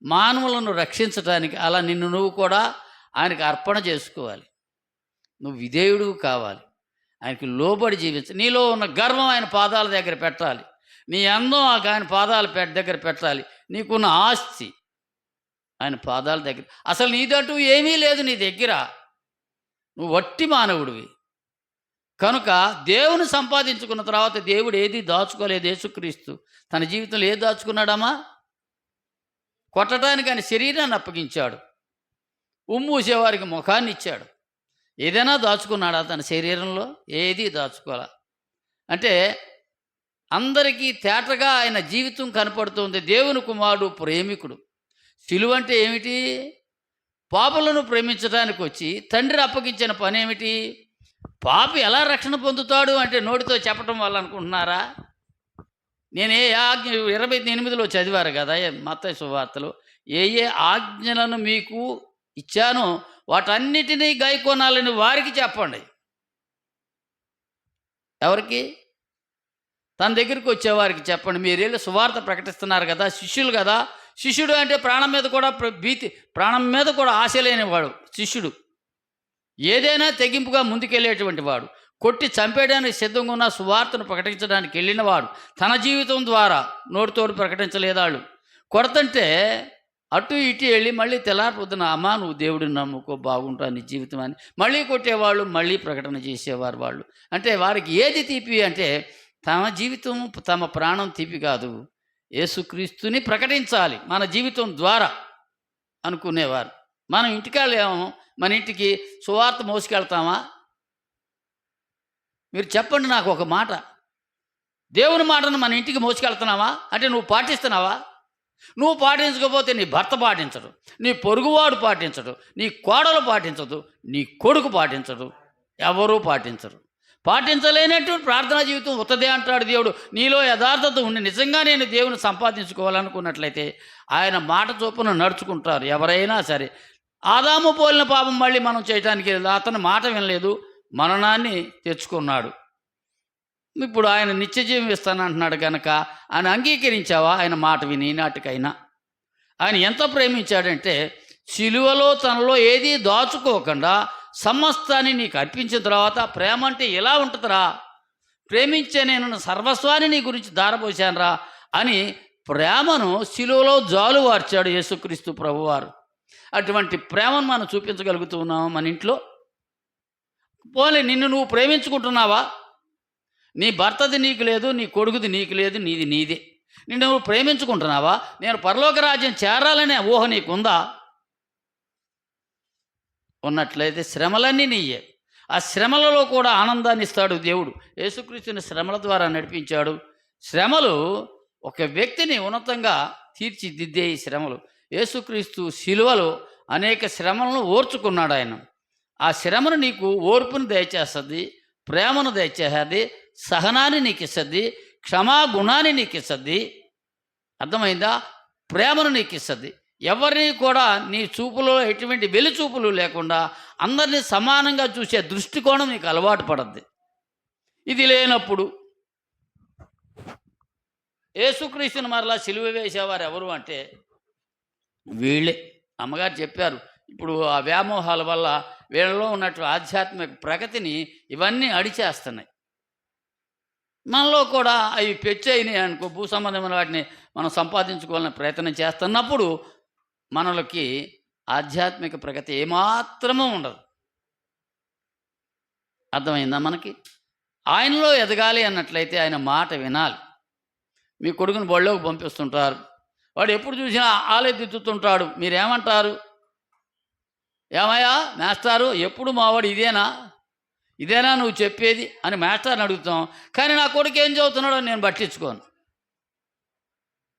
మానవులను రక్షించటానికి, అలా నిన్ను నువ్వు కూడా ఆయనకు అర్పణ చేసుకోవాలి. నువ్వు విధేయుడు కావాలి, ఆయనకి లోబడి జీవించాలి. నీలో ఉన్న గర్వం ఆయన పాదాల దగ్గర పెట్టాలి, నీ అందం ఆయన పాదాల దగ్గర పెట్టాలి, నీకున్న ఆస్తి ఆయన పాదాల దగ్గర. అసలు నీదంటూ ఏమీ లేదు నీ దగ్గర, నువ్వు వట్టి మానవుడివి. కనుక దేవుని సంపాదించుకున్న తర్వాత దేవుడు ఏది దాచుకోలేదు. యేసుక్రీస్తు తన జీవితంలో ఏది దాచుకున్నాడమ్మా? కొట్టడానికి ఆయన శరీరాన్ని అప్పగించాడు, ఉమ్మూసేవారికి ముఖాన్ని ఇచ్చాడు. ఏదైనా దాచుకున్నాడా తన శరీరంలో? ఏది దాచుకోవాలా. అంటే అందరికీ తేటగా ఆయన జీవితం కనపడుతుంది. దేవుని కుమారుడు ప్రేమికుడు. సిలువ అంటే ఏమిటి? పాపులను ప్రేమించడానికి వచ్చి తండ్రి అప్పగించిన పని ఏమిటి? పాపి ఎలా రక్షణ పొందుతాడు అంటే నోటితో చెప్పటం వల్ల అనుకుంటున్నారా? నేను ఏ ఆజ్ఞ 28లో చదివారు కదా మత్తయి సువార్తలో, ఏ ఏ ఆజ్ఞలను మీకు ఇచ్చానో వాటన్నిటినీ గైకొనాలని వారికి చెప్పండి. ఎవరికి? తన దగ్గరికి వచ్చేవారికి చెప్పండి. మీరు వెళ్ళి సువార్త ప్రకటిస్తున్నారు కదా, శిష్యులు కదా. శిష్యుడు అంటే ప్రాణం మీద కూడా భీతి, ప్రాణం మీద కూడా ఆశ లేనివాడు శిష్యుడు. ఏదైనా తెగింపుగా ముందుకెళ్ళేటువంటి వాడు, కొట్టి చంపేయడానికి సిద్ధంగా ఉన్న సువార్తను ప్రకటించడానికి వెళ్ళినవాడు. తన జీవితం ద్వారా నోటితోడు ప్రకటించలేదాళ్ళు. కొడతంటే అటు ఇటు వెళ్ళి మళ్ళీ తెల్లారిపోతున్న, అమ్మా నువ్వు దేవుడిని నమ్ముకో బాగుంటా నీ జీవితం అని మళ్ళీ కొట్టేవాళ్ళు, మళ్ళీ ప్రకటన చేసేవారు వాళ్ళు. అంటే వారికి ఏది తీపి అంటే తమ జీవితం, తమ ప్రాణం తీపి కాదు, యేసుక్రీస్తుని ప్రకటించాలి మన జీవితం ద్వారా అనుకునేవారు. మనం ఇంటికెళ్ళాము, మన ఇంటికి సువార్త మోసుకెళ్తామా? మీరు చెప్పండి నాకు ఒక మాట. దేవుని మాటను మన ఇంటికి మోసుకెళ్తున్నావా అంటే నువ్వు పాటిస్తున్నావా? నువ్వు పాటించకపోతే నీ భర్త పాటించడు, నీ పొరుగువాడు పాటించడు, నీ కోడలు పాటించదు, నీ కొడుకు పాటించడు, ఎవరూ పాటించరు. పాటించలేనటువంటి ప్రార్థనా జీవితం ఉత్తదే అంటాడు దేవుడు. నీలో యథార్థత ఉండి నిజంగా నేను దేవుని సంపాదించుకోవాలనుకున్నట్లయితే ఆయన మాట చొప్పున నడుచుకుంటారు ఎవరైనా సరే. ఆదాము పోలిన పాపం మళ్ళీ మనం చేయటానికి లేదు. అతను మాట వినలేదు, మరణాన్ని తెచ్చుకున్నాడు. ఇప్పుడు ఆయన నిత్యజీవం ఇస్తానంటున్నాడు కనుక ఆయన అంగీకరించావా? ఆయన మాట విని నాటికైనా ఆయన ఎంత ప్రేమించాడంటే సిలువలో తనలో ఏదీ దాచుకోకుండా సమస్తాన్ని నీకు అర్పించిన తర్వాత, ప్రేమ అంటే ఎలా ఉంటుందిరా, ప్రేమించే నేను సర్వస్వాన్ని నీ గురించి దారపోసానురా అని ప్రేమను సిలువలో జాలువార్చాడు యేసుక్రీస్తు ప్రభువారు. అటువంటి ప్రేమను మనం చూపించగలుగుతున్నాము మన ఇంట్లో. పోనీ నిన్ను నువ్వు ప్రేమించుకుంటున్నావా? నీ భర్తది నీకు లేదు, నీ కొడుకుది నీకు లేదు, నీది నీదే. నిన్ను నువ్వు ప్రేమించుకుంటున్నావా? నేను పరలోక రాజ్యం చేరాలనే ఊహ నీకుందా? ఉన్నట్లయితే శ్రమలన్నీ నీయే. ఆ శ్రమలలో కూడా ఆనందాన్ని ఇస్తాడు దేవుడు. యేసుక్రీస్తుని శ్రమల ద్వారా నడిపించాడు. శ్రమలు ఒక వ్యక్తిని ఉన్నతంగా తీర్చిదిద్దే ఈ శ్రమలు. యేసుక్రీస్తు శిలువలో అనేక శ్రమలను ఓర్చుకున్నాడు ఆయన. ఆ శ్రమను నీకు ఓర్పును దయచేస్తుంది, ప్రేమను దయచేస్తుంది, సహనాన్ని నీకు ఇస్తుంది, క్షమాగుణాన్ని నీకు ఇస్తుంది. అర్థమైందా? ప్రేమను నీకు ఇస్తుంది. ఎవరిని కూడా నీ చూపులో ఎటువంటి వెలుచూపులు లేకుండా అందరినీ సమానంగా చూసే దృష్టికోణం నీకు అలవాటు పడద్ది. ఇది లేనప్పుడు యేసుక్రీస్తుని మరలా సిలువ వేసేవారు ఎవరు అంటే వీళ్ళే. అమ్మగారు చెప్పారు, ఇప్పుడు ఆ వ్యామోహాల వల్ల వీళ్ళలో ఉన్నట్టు ఆధ్యాత్మిక ప్రగతిని ఇవన్నీ అడిచేస్తున్నాయి. మనలో కూడా అవి పెచ్చయినాయి అనుకో, భూ సంబంధమైన వాటిని మనం సంపాదించుకోవాలని ప్రయత్నం చేస్తున్నప్పుడు మనలోకి ఆధ్యాత్మిక ప్రగతి ఏమాత్రమూ ఉండదు. అర్థమైందా మనకి? ఆయనలో ఎదగాలి అన్నట్లయితే ఆయన మాట వినాలి. మీ కొడుకుని బళ్ళోకి పంపిస్తుంటారు, వాడు ఎప్పుడు చూసినా ఆలోచిస్తుంటాడు. మీరేమంటారు? ఏమయ్యా మేస్టారు, ఎప్పుడు మావాడు ఇదేనా నువ్వు చెప్పేది అని మేస్టార్ని అడుగుతాం. కానీ నా కొడుకు ఏం చదువుతున్నాడో నేను పట్టించుకోను.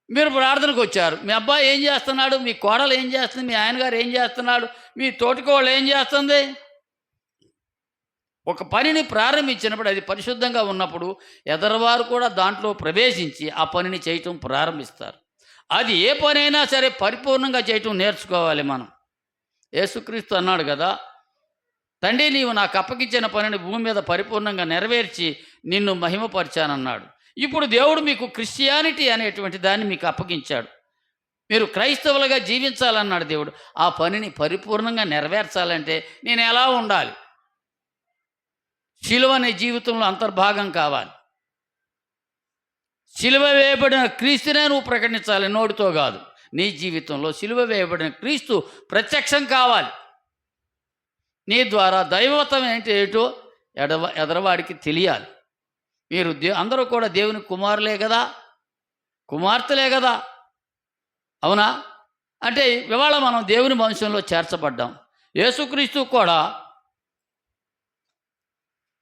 మీరు ప్రార్థనకు వచ్చారు, మీ అబ్బాయి ఏం చేస్తున్నాడు, మీ కోడలు ఏం చేస్తుంది, మీ ఆయనగారు ఏం చేస్తున్నాడు, మీ తోటికోళ్ళు ఏం చేస్తుంది. ఒక పనిని ప్రారంభించినప్పుడు అది పరిశుద్ధంగా ఉన్నప్పుడు ఎదరవారు కూడా దాంట్లో ప్రవేశించి ఆ పనిని చేయటం ప్రారంభిస్తారు. అది ఏ పనైనా సరే పరిపూర్ణంగా చేయటం నేర్చుకోవాలి మనం. యేసుక్రీస్తు అన్నాడు కదా, తండ్రి నీవు నాకు అప్పగించిన పనిని భూమి మీద పరిపూర్ణంగా నెరవేర్చి నిన్ను మహిమపరిచానన్నాడు. ఇప్పుడు దేవుడు మీకు క్రిస్టియానిటీ అనేటువంటి దాన్ని మీకు అప్పగించాడు. మీరు క్రైస్తవులుగా జీవించాలన్నాడు దేవుడు. ఆ పనిని పరిపూర్ణంగా నెరవేర్చాలంటే నేను ఎలా ఉండాలి? శిలువ అనే జీవితంలో అంతర్భాగం కావాలి. శిలువ వేయబడిన క్రీస్తునే నువ్వు ప్రకటించాలి, నోటితో కాదు. నీ జీవితంలో శిలువ వేయబడిన క్రీస్తు ప్రత్యక్షం కావాలి. నీ ద్వారా దైవత్వం ఏంటో ఎదరవాడికి తెలియాలి. మీరు అందరూ కూడా దేవుని కుమారులే కదా, కుమార్తెలే కదా, అవునా? అంటే ఇవాళ మనం దేవుని వంశంలో చేర్చబడ్డాం. యేసుక్రీస్తు కూడా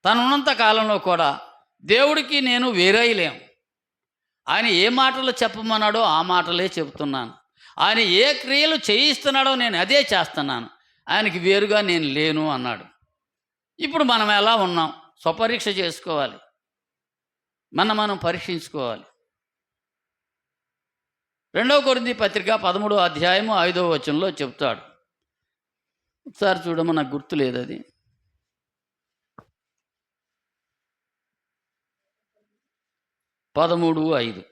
తనున్నంత కాలంలో కూడా దేవుడికి నేను వేరేయలేం. ఆయన ఏ మాటలు చెప్పమన్నాడో ఆ మాటలే చెబుతున్నాను. ఆయన ఏ క్రియలు చేయిస్తున్నాడో నేను అదే చేస్తున్నాను. ఆయనకి వేరుగా నేను లేను అన్నాడు. ఇప్పుడు మనం ఎలా ఉన్నాం? స్వపరీక్ష చేసుకోవాలి, మనం పరీక్షించుకోవాలి. 2 కొరింథీ పత్రిక 13వ అధ్యాయము 5వ వచనంలో చెప్తాడు. ఒకసారి చూడమని నాకు గుర్తు లేదు అది. 13:5.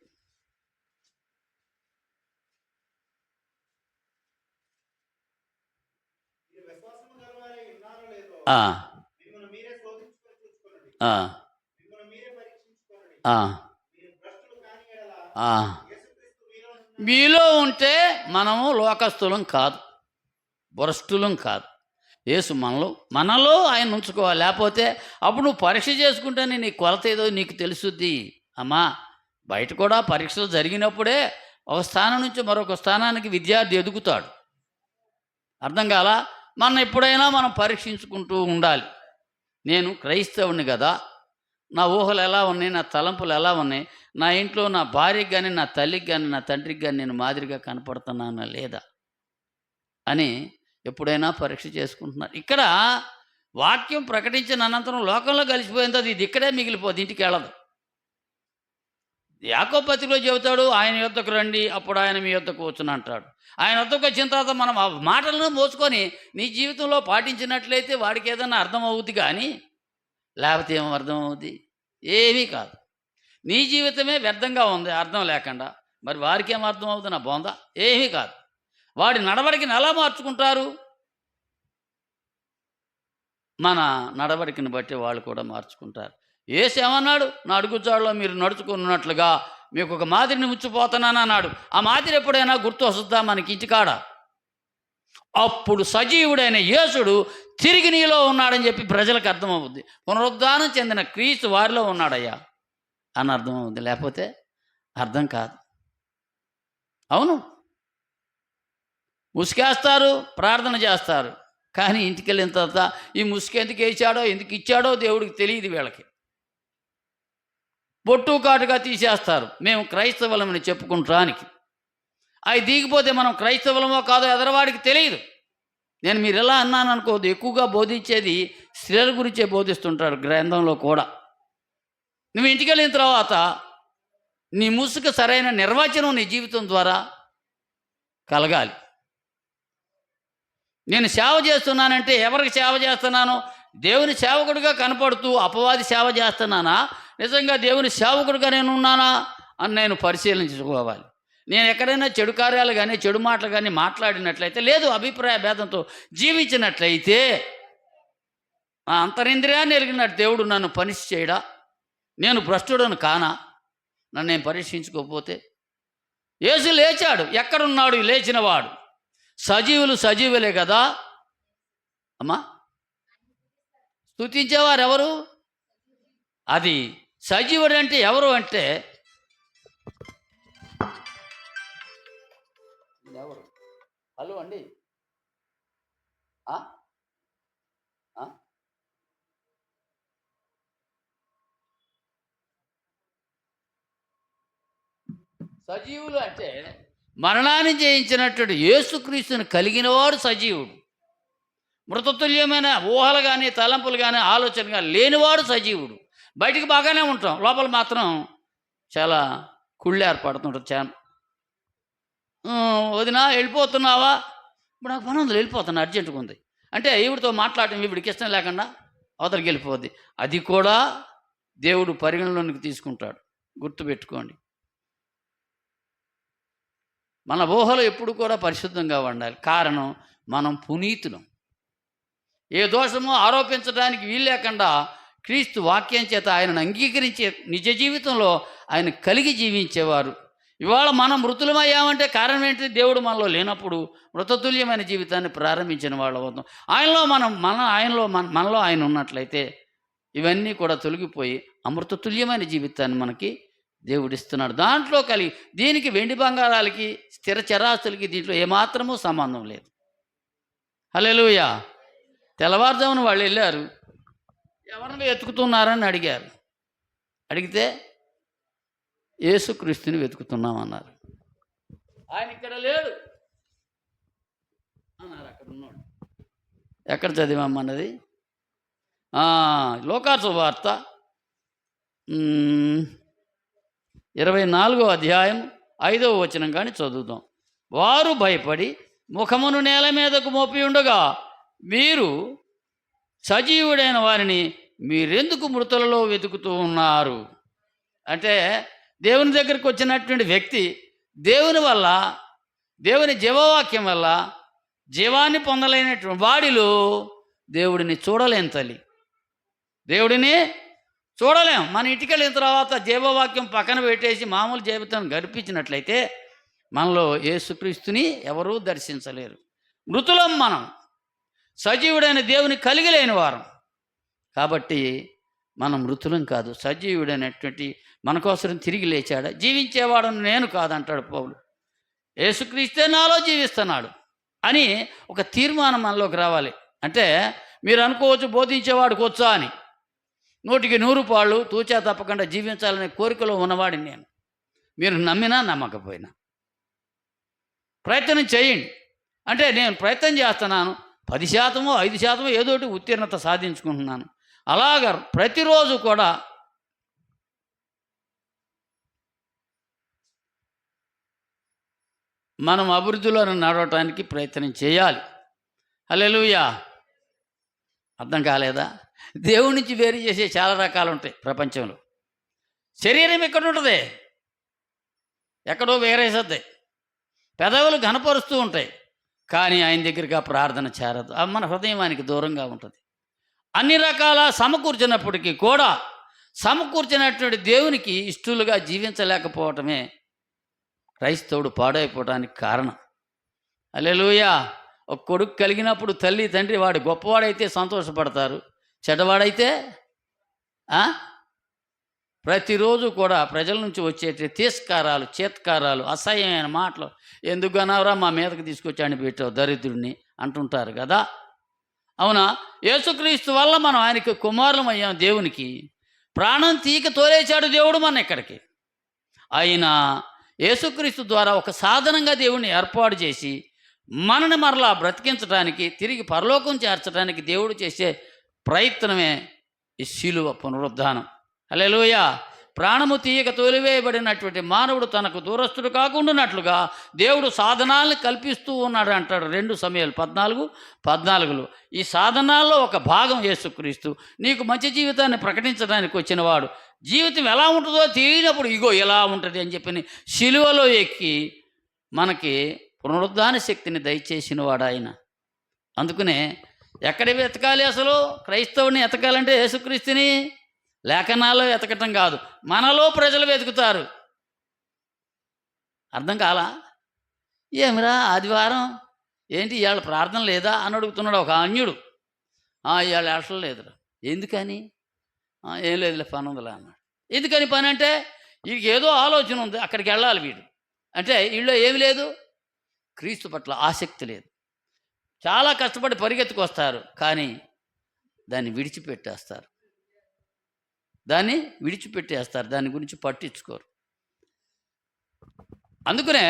మీలో ఉంటే మనము లోకస్తులం కాదు, భ్రష్టులం కాదు. యేసు మనలో ఆయన ఉంచుకోవాలి. లేకపోతే అప్పుడు నువ్వు పరీక్ష చేసుకుంటేనే నీ కొలత ఏదో నీకు తెలుసుద్ది. అమ్మా, బయట కూడా పరీక్షలు జరిగినప్పుడే ఒక స్థానం నుంచి మరొక స్థానానికి విద్యార్థి ఎదుగుతాడు. అర్థం కాలా? ఎప్పుడైనా మనం పరీక్షించుకుంటూ ఉండాలి. నేను క్రైస్తవుని కదా, నా ఊహలు ఎలా ఉన్నాయి, నా తలంపులు ఎలా ఉన్నాయి, నా ఇంట్లో నా భార్యకి కానీ నా తల్లికి కానీ నా తండ్రికి కానీ నేను మాదిరిగా కనపడుతున్నానా లేదా అని ఎప్పుడైనా పరీక్ష చేసుకుంటున్నారు. ఇక్కడ వాక్యం ప్రకటించిన అనంతరం లోకంలో కలిసిపోయింది, అది ఇది ఇక్కడే మిగిలిపోద్ది, ఇంటికి వెళ్ళదు. యాకోబు పత్రికలో చెబుతాడు, ఆయన యొద్దకు రండి, అప్పుడు ఆయన మీ యొద్దకు వచ్చును అంటాడు. ఆయన వద్దకు వచ్చిన తర్వాత మనం ఆ మాటలను మోసుకొని నీ జీవితంలో పాటించినట్లయితే వాడికి ఏదన్నా అర్థం అవుద్ది, కానీ లేకపోతే ఏమో అర్థం అవుద్ది, ఏమీ కాదు. నీ జీవితమే వ్యర్థంగా ఉంది అర్థం లేకుండా, మరి వారికి ఏం అర్థం అవుతుంది? నా బొంద ఏమీ కాదు. వాడి నడవడికని ఎలా మార్చుకుంటారు? మన నడవడికని బట్టి వాళ్ళు కూడా మార్చుకుంటారు. యేసు ఏమన్నాడు? నా అడుగుజాడలో మీరు నడుచుకున్నట్లుగా మీకు ఒక మాదిరిని ఉంచిపోతున్నాను అన్నాడు. ఆ మాదిరి ఎప్పుడైనా గుర్తు వస్తుందా మనకి ఇంటికాడ? అప్పుడు సజీవుడైన యేసుడు తిరిగి నీలో ఉన్నాడని చెప్పి ప్రజలకు అర్థమవుద్ది. పునరుద్ధానం చెందిన క్రీస్తు వారిలో ఉన్నాడయ్యా అని అర్థమవుద్ది. లేకపోతే అర్థం కాదు. అవును, ముసుకేస్తారు, ప్రార్థన చేస్తారు, కానీ ఇంటికి వెళ్ళిన తర్వాత ఈ ముసుగు ఎందుకు వేసాడో ఎందుకు ఇచ్చాడో దేవుడికి తెలియదు. వీళ్ళకి బొట్టు కాటుగా తీసేస్తారు మేము క్రైస్తవులమని చెప్పుకుంటానికి. అవి దిగిపోతే మనం క్రైస్తవులమో కాదో ఎదరవాడికి తెలియదు. నేను మీరు ఎలా అన్నాను అనుకోవద్దు, ఎక్కువగా బోధించేది స్త్రీల గురించే బోధిస్తుంటాడు గ్రంథంలో కూడా. నువ్వు ఇంటికి వెళ్ళిన తర్వాత నీ ముసుగు సరైన నిర్వచనం నీ జీవితం ద్వారా కలగాలి. నేను సేవ చేస్తున్నానంటే ఎవరికి సేవ చేస్తున్నానో, దేవుని సేవకుడిగా కనపడుతూ అపవాది సేవ చేస్తున్నానా, నిజంగా దేవుని సేవకుడిగా నేను ఉన్నానా అని నేను పరిశీలించుకోవాలి. నేను ఎక్కడైనా చెడు కార్యాలు కానీ చెడు మాటలు కానీ మాట్లాడినట్లయితే, లేదు అభిప్రాయ భేదంతో జీవించినట్లయితే, ఆ అంతరింద్రియాన్ని ఎరిగినట్టు దేవుడు నన్ను పనిష్ చేయడా? నేను భ్రష్టుడను కానా? నన్ను నేను పరీక్షించుకోకపోతే. యేసు లేచాడు, ఎక్కడున్నాడు లేచినవాడు? సజీవులు సజీవులే కదా అమ్మా. స్తుతించేవారు ఎవరు? అది సజీవుడు అంటే ఎవరు అంటే ఎవరు? హలో అండి, సజీవులు అంటే మరణాన్ని జయించినటువంటి యేసుక్రీస్తుని కలిగినవాడు సజీవుడు. మృతతుల్యమైన ఊహలు కానీ తలంపులు కానీ ఆలోచన కానీ లేనివాడు సజీవుడు. బయటికి బాగానే ఉంటాం, లోపల మాత్రం చాలా కుళ్ళు ఏర్పడుతుంటుంది. వదినా వెళ్ళిపోతున్నావా? ఇప్పుడు నాకు పని ఉంది, వెళ్ళిపోతున్నా, అర్జెంటుగా ఉంది అంటే ఈవిడితో మాట్లాడటం ఈవిడికి ఇష్టం లేకుండా అవతలికి వెళ్ళిపోద్ది. అది కూడా దేవుడు పరిగణలోనికి తీసుకుంటాడు. గుర్తుపెట్టుకోండి. మన ఊహలు ఎప్పుడు కూడా పరిశుద్ధంగా ఉండాలి. కారణం, మనం పునీతులం. ఏ దోషమో ఆరోపించడానికి వీలు లేకుండా క్రీస్తు వాక్యం చేత ఆయనను అంగీకరించే నిజ జీవితంలో ఆయన కలిగి జీవించేవారు. ఇవాళ మనం మృతులమయ్యామంటే కారణం ఏంటి? దేవుడు మనలో లేనప్పుడు మృతతుల్యమైన జీవితాన్ని ప్రారంభించిన వాళ్ళు అవుతాం. మనలో ఆయన ఉన్నట్లయితే ఇవన్నీ కూడా తొలగిపోయి అమృతతుల్యమైన జీవితాన్ని మనకి దేవుడిస్తున్నాడు. దాంట్లో కలిగి దీనికి వెండి బంగారాలకి స్థిర చరాస్తులకి దీంట్లో ఏమాత్రమూ సంబంధం లేదు. హల్లెలూయా. తెల్లవారుజామున వాళ్ళు వెళ్ళారు, ఎవరిని వెతుకుతున్నారని అడిగారు. అడిగితే యేసుక్రీస్తుని వెతుకుతున్నామన్నారు. ఆయన ఇక్కడ లేడు అన్నారు. అక్కడ ఉన్నాడు. ఎక్కడ చదివామన్నది? లోకాసు వార్త 24వ అధ్యాయం 5వ వచనం కానీ చదువుదాం. వారు భయపడి ముఖమును నేల మీదకు మోపి ఉండగా, మీరు సజీవుడైన వారిని మీరెందుకు మృతులలో వెతుకుతూ ఉన్నారు? అంటే దేవుని దగ్గరికి వచ్చినటువంటి వ్యక్తి దేవుని వల్ల, దేవుని జీవవాక్యం వల్ల జీవాన్ని పొందలేనటువంటి వాడిలో దేవుడిని చూడలేం తల్లి. దేవుడిని చూడలేం. మన ఇంటికి వెళ్ళిన తర్వాత జీవవాక్యం పక్కన పెట్టేసి మామూలు జీవితాన్ని గడిపించినట్లయితే మనలో యేసుక్రీస్తుని ఎవరూ దర్శించలేరు. మృతులం మనం, సజీవుడైన దేవుని కలిగి లేని వారం. కాబట్టి మనం మృతులం కాదు, సజీవుడైనటువంటి మన కోసం తిరిగి లేచాడు. జీవించేవాడని నేను కాదంటాడు పౌలు. యేసుక్రీస్తే నాలో జీవిస్తున్నాడు అని ఒక తీర్మానం మనలోకి రావాలి. అంటే మీరు అనుకోవచ్చు, బోధించేవాడికి వచ్చా అని. 100కి 100 పాళ్ళు తూచా తప్పకుండా జీవించాలనే కోరికలో ఉన్నవాడిని నేను. మీరు నమ్మినా నమ్మకపోయినా ప్రయత్నం చేయండి. అంటే నేను ప్రయత్నం చేస్తున్నాను, 10%, 5% ఏదోటి ఉత్తీర్ణత సాధించుకుంటున్నాను. అలాగా ప్రతిరోజు కూడా మనం అభివృద్ధిలో నడవటానికి ప్రయత్నం చేయాలి. హల్లెలూయా. అర్థం కాలేదా? దేవుడి నుంచి వేరు చేసే చాలా రకాలు ఉంటాయి ప్రపంచంలో. శరీరం ఎక్కడ ఉంటుంది, ఎక్కడో వేరేసద్ది. పెదవులు ఘనపరుస్తూ ఉంటాయి, కానీ ఆయన దగ్గరగా ప్రార్థన చేరదు. మన హృదయానికి దూరంగా ఉంటుంది. అన్ని రకాల సమకూర్చినప్పటికీ కూడా సమకూర్చినటువంటి దేవునికి ఇష్టలుగా జీవించలేకపోవటమే క్రైస్తవుడు పాడైపోవటానికి కారణం. హల్లెలూయా. ఒక కొడుకు కలిగినప్పుడు తల్లి తండ్రి వాడు గొప్పవాడైతే సంతోషపడతారు, చెడ్డవాడైతే ప్రతిరోజు కూడా ప్రజల నుంచి వచ్చే తిరస్కారాలు, చేత్కారాలు, అసహ్యమైన మాటలు, ఎందుకు అన్నారా మా మీదకి తీసుకొచ్చాడని పెట్టావు దరిద్రుడిని అంటుంటారు కదా. అవునా? యేసుక్రీస్తు వల్ల మనం ఆయనకి కుమారులం అయ్యాం. దేవునికి ప్రాణం తీక తోలేచాడు దేవుడు మన ఇక్కడికి. అయినా యేసుక్రీస్తు ద్వారా ఒక సాధనంగా దేవుడిని ఏర్పాటు చేసి మనని మరలా బ్రతికించడానికి, తిరిగి పరలోకం చేర్చడానికి దేవుడు చేసే ప్రయత్నమే ఈ శిలువ పునరుద్ధానం. హల్లెలూయా. ప్రాణము తీయక తోలివేయబడినటువంటి మానవుడు తనకు దూరస్తుడు కాకుండానట్లుగా దేవుడు సాధనాలను కల్పిస్తూ ఉన్నాడు అంటాడు 2 సమూయేలు 14:14. ఈ సాధనాల్లో ఒక భాగం యేసుక్రీస్తు. నీకు మంచి జీవితాన్ని ప్రకటించడానికి వచ్చినవాడు. జీవితం ఎలా ఉంటుందో తెలియనప్పుడు ఇగో ఎలా ఉంటుంది అని చెప్పి శిలువలో ఎక్కి మనకి పునరుద్ధాన శక్తిని దయచేసిన వాడు ఆయన. అందుకనే ఎక్కడ వెతకాలి? అసలు క్రైస్తవుని ఎతకాలంటే యేసుక్రీస్తుని లేఖనాల్లో ఎతకటం కాదు, మనలో ప్రజలు వెతుకుతారు. అర్థం కాలా? ఏమిరా ఆదివారం ఏంటి ఇవాళ ప్రార్థన లేదా అని అడుగుతున్నాడు ఒక అన్యుడు. ఇవాళ అసలు లేదురా. ఎందుకని? ఏం లేదులే, పని ఉందిలే అన్నాడు. ఎందుకని పని అంటే వీడికి ఏదో ఆలోచన ఉంది, అక్కడికి వెళ్ళాలి వీడు. అంటే వీళ్ళు ఏమి లేదు, క్రీస్తు పట్ల ఆసక్తి లేదు. చాలా కష్టపడి పరిగెత్తుకొస్తారు, కానీ దాన్ని విడిచిపెట్టేస్తారు. దాని గురించి పట్టించుకోరు. అందుకనే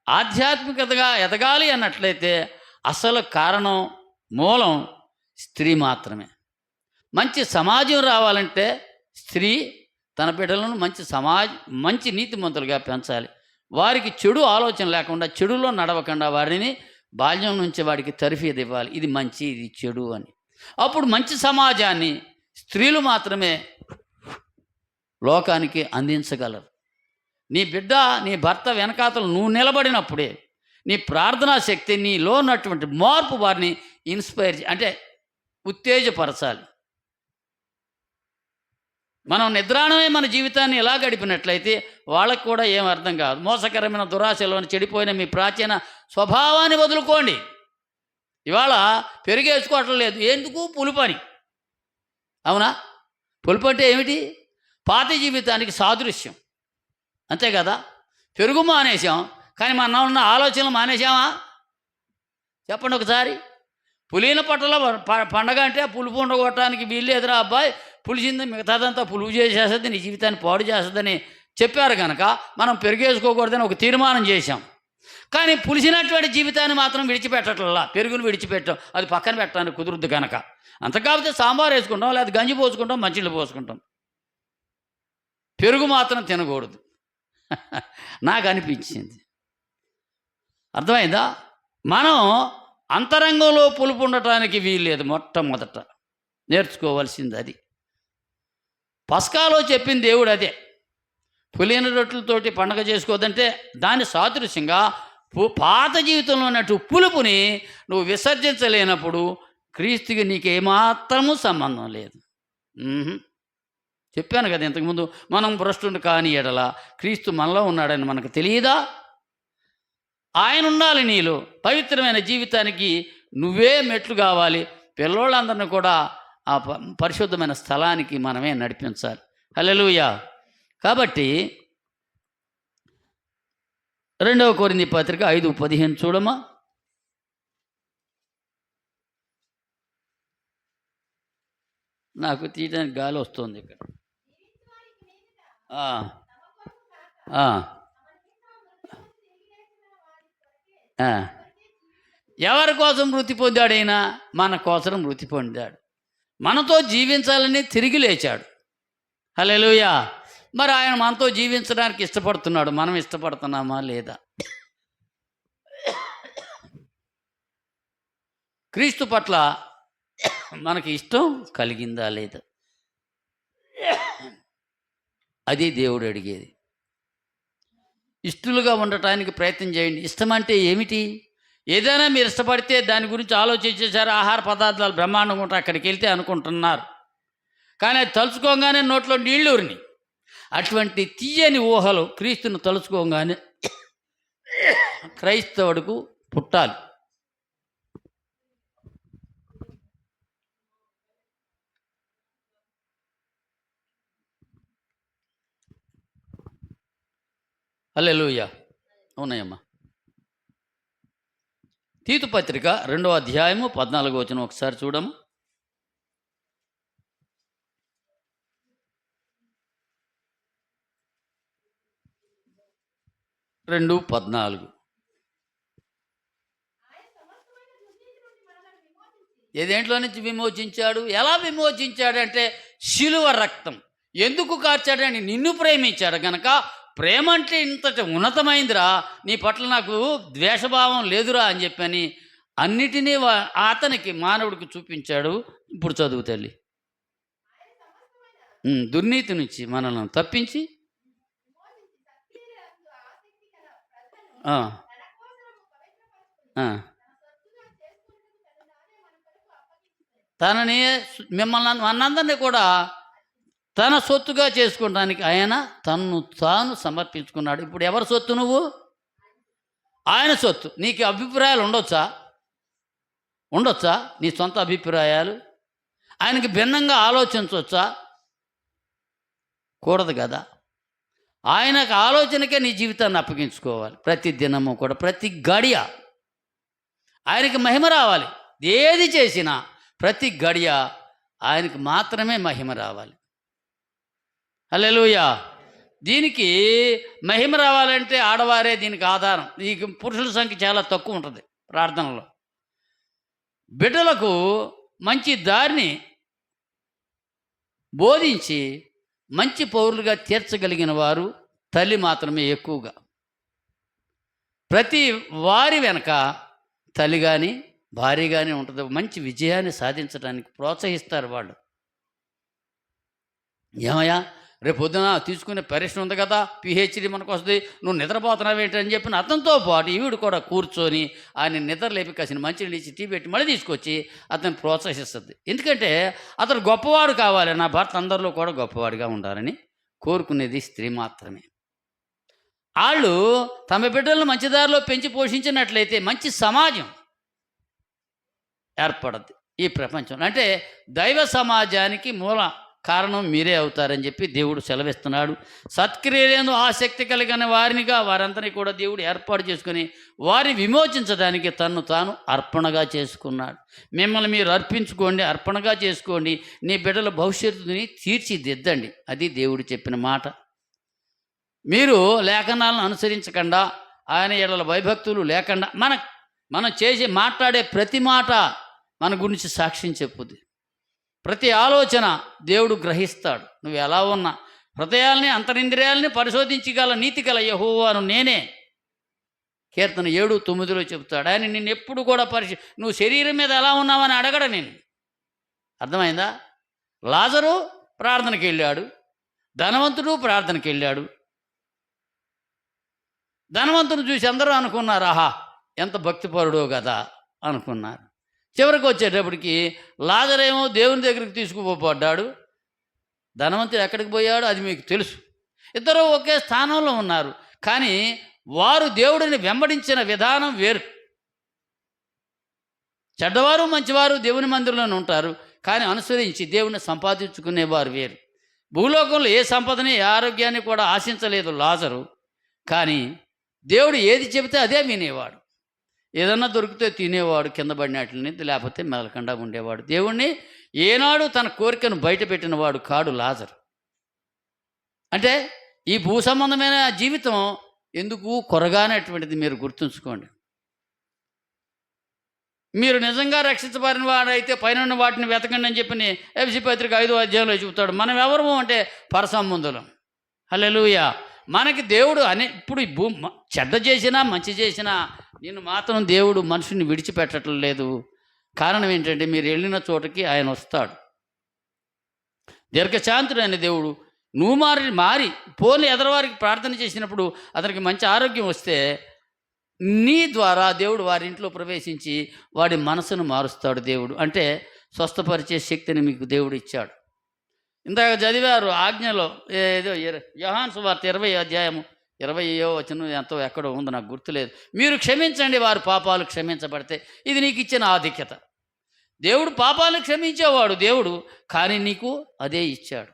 ఆధ్యాత్మికతగా ఎదగాలి అన్నట్లయితే అసలు కారణం, మూలం స్త్రీ మాత్రమే. మంచి సమాజం రావాలంటే స్త్రీ తన బిడ్డలను మంచి నీతిమంతులుగా పెంచాలి. వారికి చెడు ఆలోచన లేకుండా, చెడులో నడవకుండా వారిని బాల్యం నుంచి వాడికి తర్ఫీదు ఇవ్వాలి. ఇది మంచి, ఇది చెడు అని. అప్పుడు మంచి సమాజాన్ని స్త్రీలు మాత్రమే లోకానికి అందించగలరు. నీ బిడ్డ, నీ భర్త వెనకాతలు నువ్వు నిలబడినప్పుడే నీ ప్రార్థనా శక్తి, నీలో ఉన్నటువంటి మార్పు వారిని ఇన్స్పైర్ అంటే ఉత్తేజపరచాలి. మనం నిద్రాణమే మన జీవితాన్ని ఎలా గడిపినట్లయితే వాళ్ళకు కూడా ఏం అర్థం కాదు. మోసకరమైన దురాశలోని చెడిపోయిన మీ ప్రాచీన స్వభావాన్ని వదులుకోండి. ఇవాళ పెరిగేసుకోవటం లేదు, ఎందుకు? పులుపని. అవునా? పులుపు అంటే ఏమిటి? పాత జీవితానికి సాదృశ్యం, అంతే కదా. పెరుగు మానేసాం, కానీ మన ఉన్న ఆలోచనలు మానేసామా? చెప్పండి ఒకసారి. పులిన పట్టలో పండగ అంటే పులుపు ఉండగొట్టడానికి వీళ్ళు ఎదురా, అబ్బాయి పులిసింది మిగతాదంతా పులుపు చేసేస్తుంది, నీ జీవితాన్ని పాడు చేస్తుందని చెప్పారు కనుక మనం పెరుగేసుకోకూడదని ఒక తీర్మానం చేశాం. కానీ పులిసినటువంటి జీవితాన్ని మాత్రం విడిచిపెట్టట్లా. పెరుగును విడిచిపెట్టాం, అది పక్కన పెట్టడానికి కుదురుద్దు కనుక. అంత కాకపోతే సాంబార్ వేసుకుంటాం, లేదా గంజి పోసుకుంటాం, మంచినీళ్ళు పోసుకుంటాం. పెరుగు మాత్రం తినకూడదు. నాకు అనిపించింది. అర్థమైందా? మనం అంతరంగంలో పులుపు ఉండటానికి వీల్లేదు. మొట్టమొదట నేర్చుకోవాల్సింది అది. పస్కాలో చెప్పిన దేవుడు అదే. పులిన రొట్టెలతోటి పండగ చేసుకోవద్దంటే దాని సాదృశ్యంగా పాత జీవితంలో ఉన్నట్టు పులుపుని నువ్వు విసర్జించలేనప్పుడు క్రీస్తుకి నీకేమాత్రము సంబంధం లేదు. చెప్పాను కదా ఇంతకుముందు, మనం భ్రష్టుని కాని ఎడల క్రీస్తు మనలో ఉన్నాడని మనకు తెలియదా? ఆయన ఉండాలి నీలో. పవిత్రమైన జీవితానికి నువ్వే మెట్లు కావాలి. పిల్లోళ్ళందరినీ కూడా ఆ పరిశుద్ధమైన స్థలానికి మనమే నడిపించాలి. హల్లెలూయా. కాబట్టి 2 కొరింథీ పత్రిక 5:15 చూడమ్మా. నాకు తీయడానికి గాలి వస్తుంది ఇక్కడ. ఎవరి కోసం మృతి పొందాడైనా? మన కోసం మృతి పొందాడు. మనతో జీవించాలని తిరిగి లేచాడు. హల్లెలూయా. మరి ఆయన మనతో జీవించడానికి ఇష్టపడుతున్నాడు. మనం ఇష్టపడుతున్నామా లేదా? క్రీస్తు పట్ల మనకి ఇష్టం కలిగిందా లేదా? అది దేవుడు అడిగేది. ఇష్టలుగా ఉండటానికి ప్రయత్నం చేయండి. ఇష్టం అంటే ఏమిటి? ఏదైనా మీరు ఇష్టపడితే దాని గురించి ఆలోచించేసారు. ఆహార పదార్థాలు బ్రహ్మాండంగా ఉంటాయి, అక్కడికి వెళ్తే అనుకుంటున్నారు. కానీ అది తలుచుకోగానే నోట్లో నీళ్ళూరిని. అటువంటి తీయని ఊహలు క్రీస్తును తలుచుకోగానే క్రైస్తవుడికి పుట్టాలి. హల్లెలూయా. ఉన్నాయమ్మా. తీతు పత్రిక 2వ అధ్యాయము 14వ వచనం ఒకసారి చూడము. 2:14. ఏదేంట్లో నుంచి విమోచించాడు? ఎలా విమోచించాడు అంటే శిలువ రక్తం. ఎందుకు కార్చాడని? నిన్ను ప్రేమించాడు గనక. ప్రేమ అంటే ఇంతటి ఉన్నతమైందిరా, నీ పట్ల నాకు ద్వేషభావం లేదురా అని చెప్పని అన్నిటినీ అతనికి మానవుడికి చూపించాడు. ఇప్పుడు చదువు తల్లి. దుర్నీతి నుంచి మనల్ని తప్పించి తనని, మిమ్మల్ని మనందరినీ కూడా తన సొత్తుగా చేసుకోవడానికి ఆయన తన్ను తాను సమర్పించుకున్నాడు. ఇప్పుడు ఎవరి సొత్తు నువ్వు? ఆయన సొత్తు. నీకు అభిప్రాయాలు ఉండొచ్చా? నీ సొంత అభిప్రాయాలు. ఆయనకి భిన్నంగా ఆలోచించవచ్చా? కూడదు కదా. ఆయనకు ఆలోచనకే నీ జీవితాన్ని అప్పగించుకోవాలి. ప్రతి దినము కూడా, ప్రతి గడియ ఆయనకి మహిమ రావాలి. ఏది చేసినా ప్రతి గడియ ఆయనకు మాత్రమే మహిమ రావాలి. హల్లెలూయా. దీనికి మహిమ రావాలంటే ఆడవారే దీనికి ఆధారం. ఈ పురుషుల సంఖ్య చాలా తక్కువ ఉంటుంది ప్రార్థనలో. బిడ్డలకు మంచి దారిని బోధించి మంచి పౌరులుగా తీర్చగలిగిన వారు తల్లి మాత్రమే ఎక్కువగా. ప్రతి వారి వెనక తల్లి కానీ భార్య కానీ ఉంటుంది. మంచి విజయాన్ని సాధించడానికి ప్రోత్సహిస్తారు వాళ్ళు. ఏమయ్యా రేపు పొద్దున తీసుకునే పరీక్ష ఉంది కదా, పిహెచ్డి మనకు వస్తుంది, నువ్వు నిద్రపోతున్నావు ఏంటని చెప్పిన అతనితో పాటు ఈవిడ కూడా కూర్చొని ఆయన నిద్ర లేపి కాసిన మంచినీళ్ళు ఇచ్చి టీ పెట్టి మళ్ళీ తీసుకొచ్చి అతను ప్రోత్సహిస్తుంది. ఎందుకంటే అతను గొప్పవాడు కావాలి, నా భర్త అందరిలో కూడా గొప్పవాడిగా ఉండాలని కోరుకునేది స్త్రీ మాత్రమే. వాళ్ళు తమ బిడ్డలను మంచి దారిలో పెంచి పోషించినట్లయితే మంచి సమాజం ఏర్పడద్ది ఈ ప్రపంచంలో. అంటే దైవ సమాజానికి మూల కారణం మీరే అవుతారని చెప్పి దేవుడు సెలవిస్తున్నాడు. సత్క్రియలను ఆసక్తి కలిగిన వారినిగా వారందరినీ కూడా దేవుడు ఏర్పాటు చేసుకుని వారిని విమోచించడానికి తన్ను తాను అర్పణగా చేసుకున్నాడు. మిమ్మల్ని మీరు అర్పించుకోండి, అర్పణగా చేసుకోండి, నీ బిడ్డల భవిష్యత్తుని తీర్చిదిద్దండి. అది దేవుడు చెప్పిన మాట. మీరు లేఖనాలను అనుసరించకుండా, ఆయన ఎడల భయభక్తులు లేకుండా మనం మాట్లాడే ప్రతి మాట మన గురించి సాక్ష్యం చెప్పుద్ది. ప్రతి ఆలోచన దేవుడు గ్రహిస్తాడు. నువ్వు ఎలా ఉన్నా హృదయాల్ని అంతరింద్రియాలని పరిశోధించగల నీతి గల యెహోవాను నేనే. కీర్తన 7:9 చెప్తాడు. ఆయన నిన్ను ఎప్పుడు కూడా నువ్వు శరీరం మీద ఎలా ఉన్నావని అడగడు నేను. అర్థమైందా? లాజరు ప్రార్థనకి వెళ్ళాడు, ధనవంతుడు ప్రార్థనకి వెళ్ళాడు. ధనవంతుడు చూసి అందరూ అనుకున్నారు, ఆహా ఎంత భక్తిపరుడో కదా అనుకున్నారు. చివరికి వచ్చేటప్పటికి లాజరేమో దేవుని దగ్గరికి తీసుకుపోబడ్డాడు, ధనవంతుడు ఎక్కడికి పోయాడు అది మీకు తెలుసు. ఇద్దరు ఒకే స్థానంలో ఉన్నారు, కానీ వారు దేవుడిని వెంబడించిన విధానం వేరు. చెడ్డవారు మంచివారు దేవుని మందిరంలోనే ఉంటారు, కానీ అనుసరించి దేవుని సంపాదించుకునేవారు వేరు. భూలోకంలో ఏ సంపదని ఏ ఆరోగ్యాన్ని కూడా ఆశించలేదు లాజరు, కానీ దేవుడు ఏది చెబితే అదే వినేవాడు. ఏదన్నా దొరికితే తినేవాడు, కింద పడినట్లని, లేకపోతే మెదలకుండా ఉండేవాడు. దేవుణ్ణి ఏనాడు తన కోరికను బయట పెట్టినవాడు కాడు లాజరు. అంటే ఈ భూ సంబంధమైన జీవితం ఎందుకు కొరగానేటువంటిది మీరు గుర్తుంచుకోండి. మీరు నిజంగా రక్షించబడిన వాడైతే పైన వాటిని వెతకండి అని చెప్పి ఎఫెసీ పత్రిక 5వ అధ్యాయంలో చెబుతాడు. మనం ఎవరము అంటే పరసంబంధులం. హల్లెలూయా. మనకి దేవుడు ఇప్పుడు చెడ్డ చేసినా మంచి చేసినా నిన్ను మాత్రం దేవుడు మనుషుని విడిచిపెట్టడం లేదు. కారణం ఏంటంటే మీరు వెళ్ళిన చోటకి ఆయన వస్తాడు. దీర్ఘశాంతుడైన దేవుడు నువ్వు మారి పోలి ఎదరవారికి ప్రార్థన చేసినప్పుడు అతనికి మంచి ఆరోగ్యం వస్తే నీ ద్వారా దేవుడు వారి ఇంట్లో ప్రవేశించి వాడి మనసును మారుస్తాడు. దేవుడు అంటే స్వస్థపరిచే శక్తిని మీకు దేవుడు ఇచ్చాడు. ఇందాక చదివారు ఆజ్ఞలో ఏదో యోహాను సువార్త 20వ అధ్యాయము 20వ వచనం ఎంతో ఎక్కడో ఉందో నాకు గుర్తులేదు. మీరు క్షమించండి, వారి పాపాలు క్షమించబడితే. ఇది నీకు ఇచ్చిన ఆధిక్యత. దేవుడు పాపాలను క్షమించేవాడు దేవుడు, కానీ నీకు అదే ఇచ్చాడు.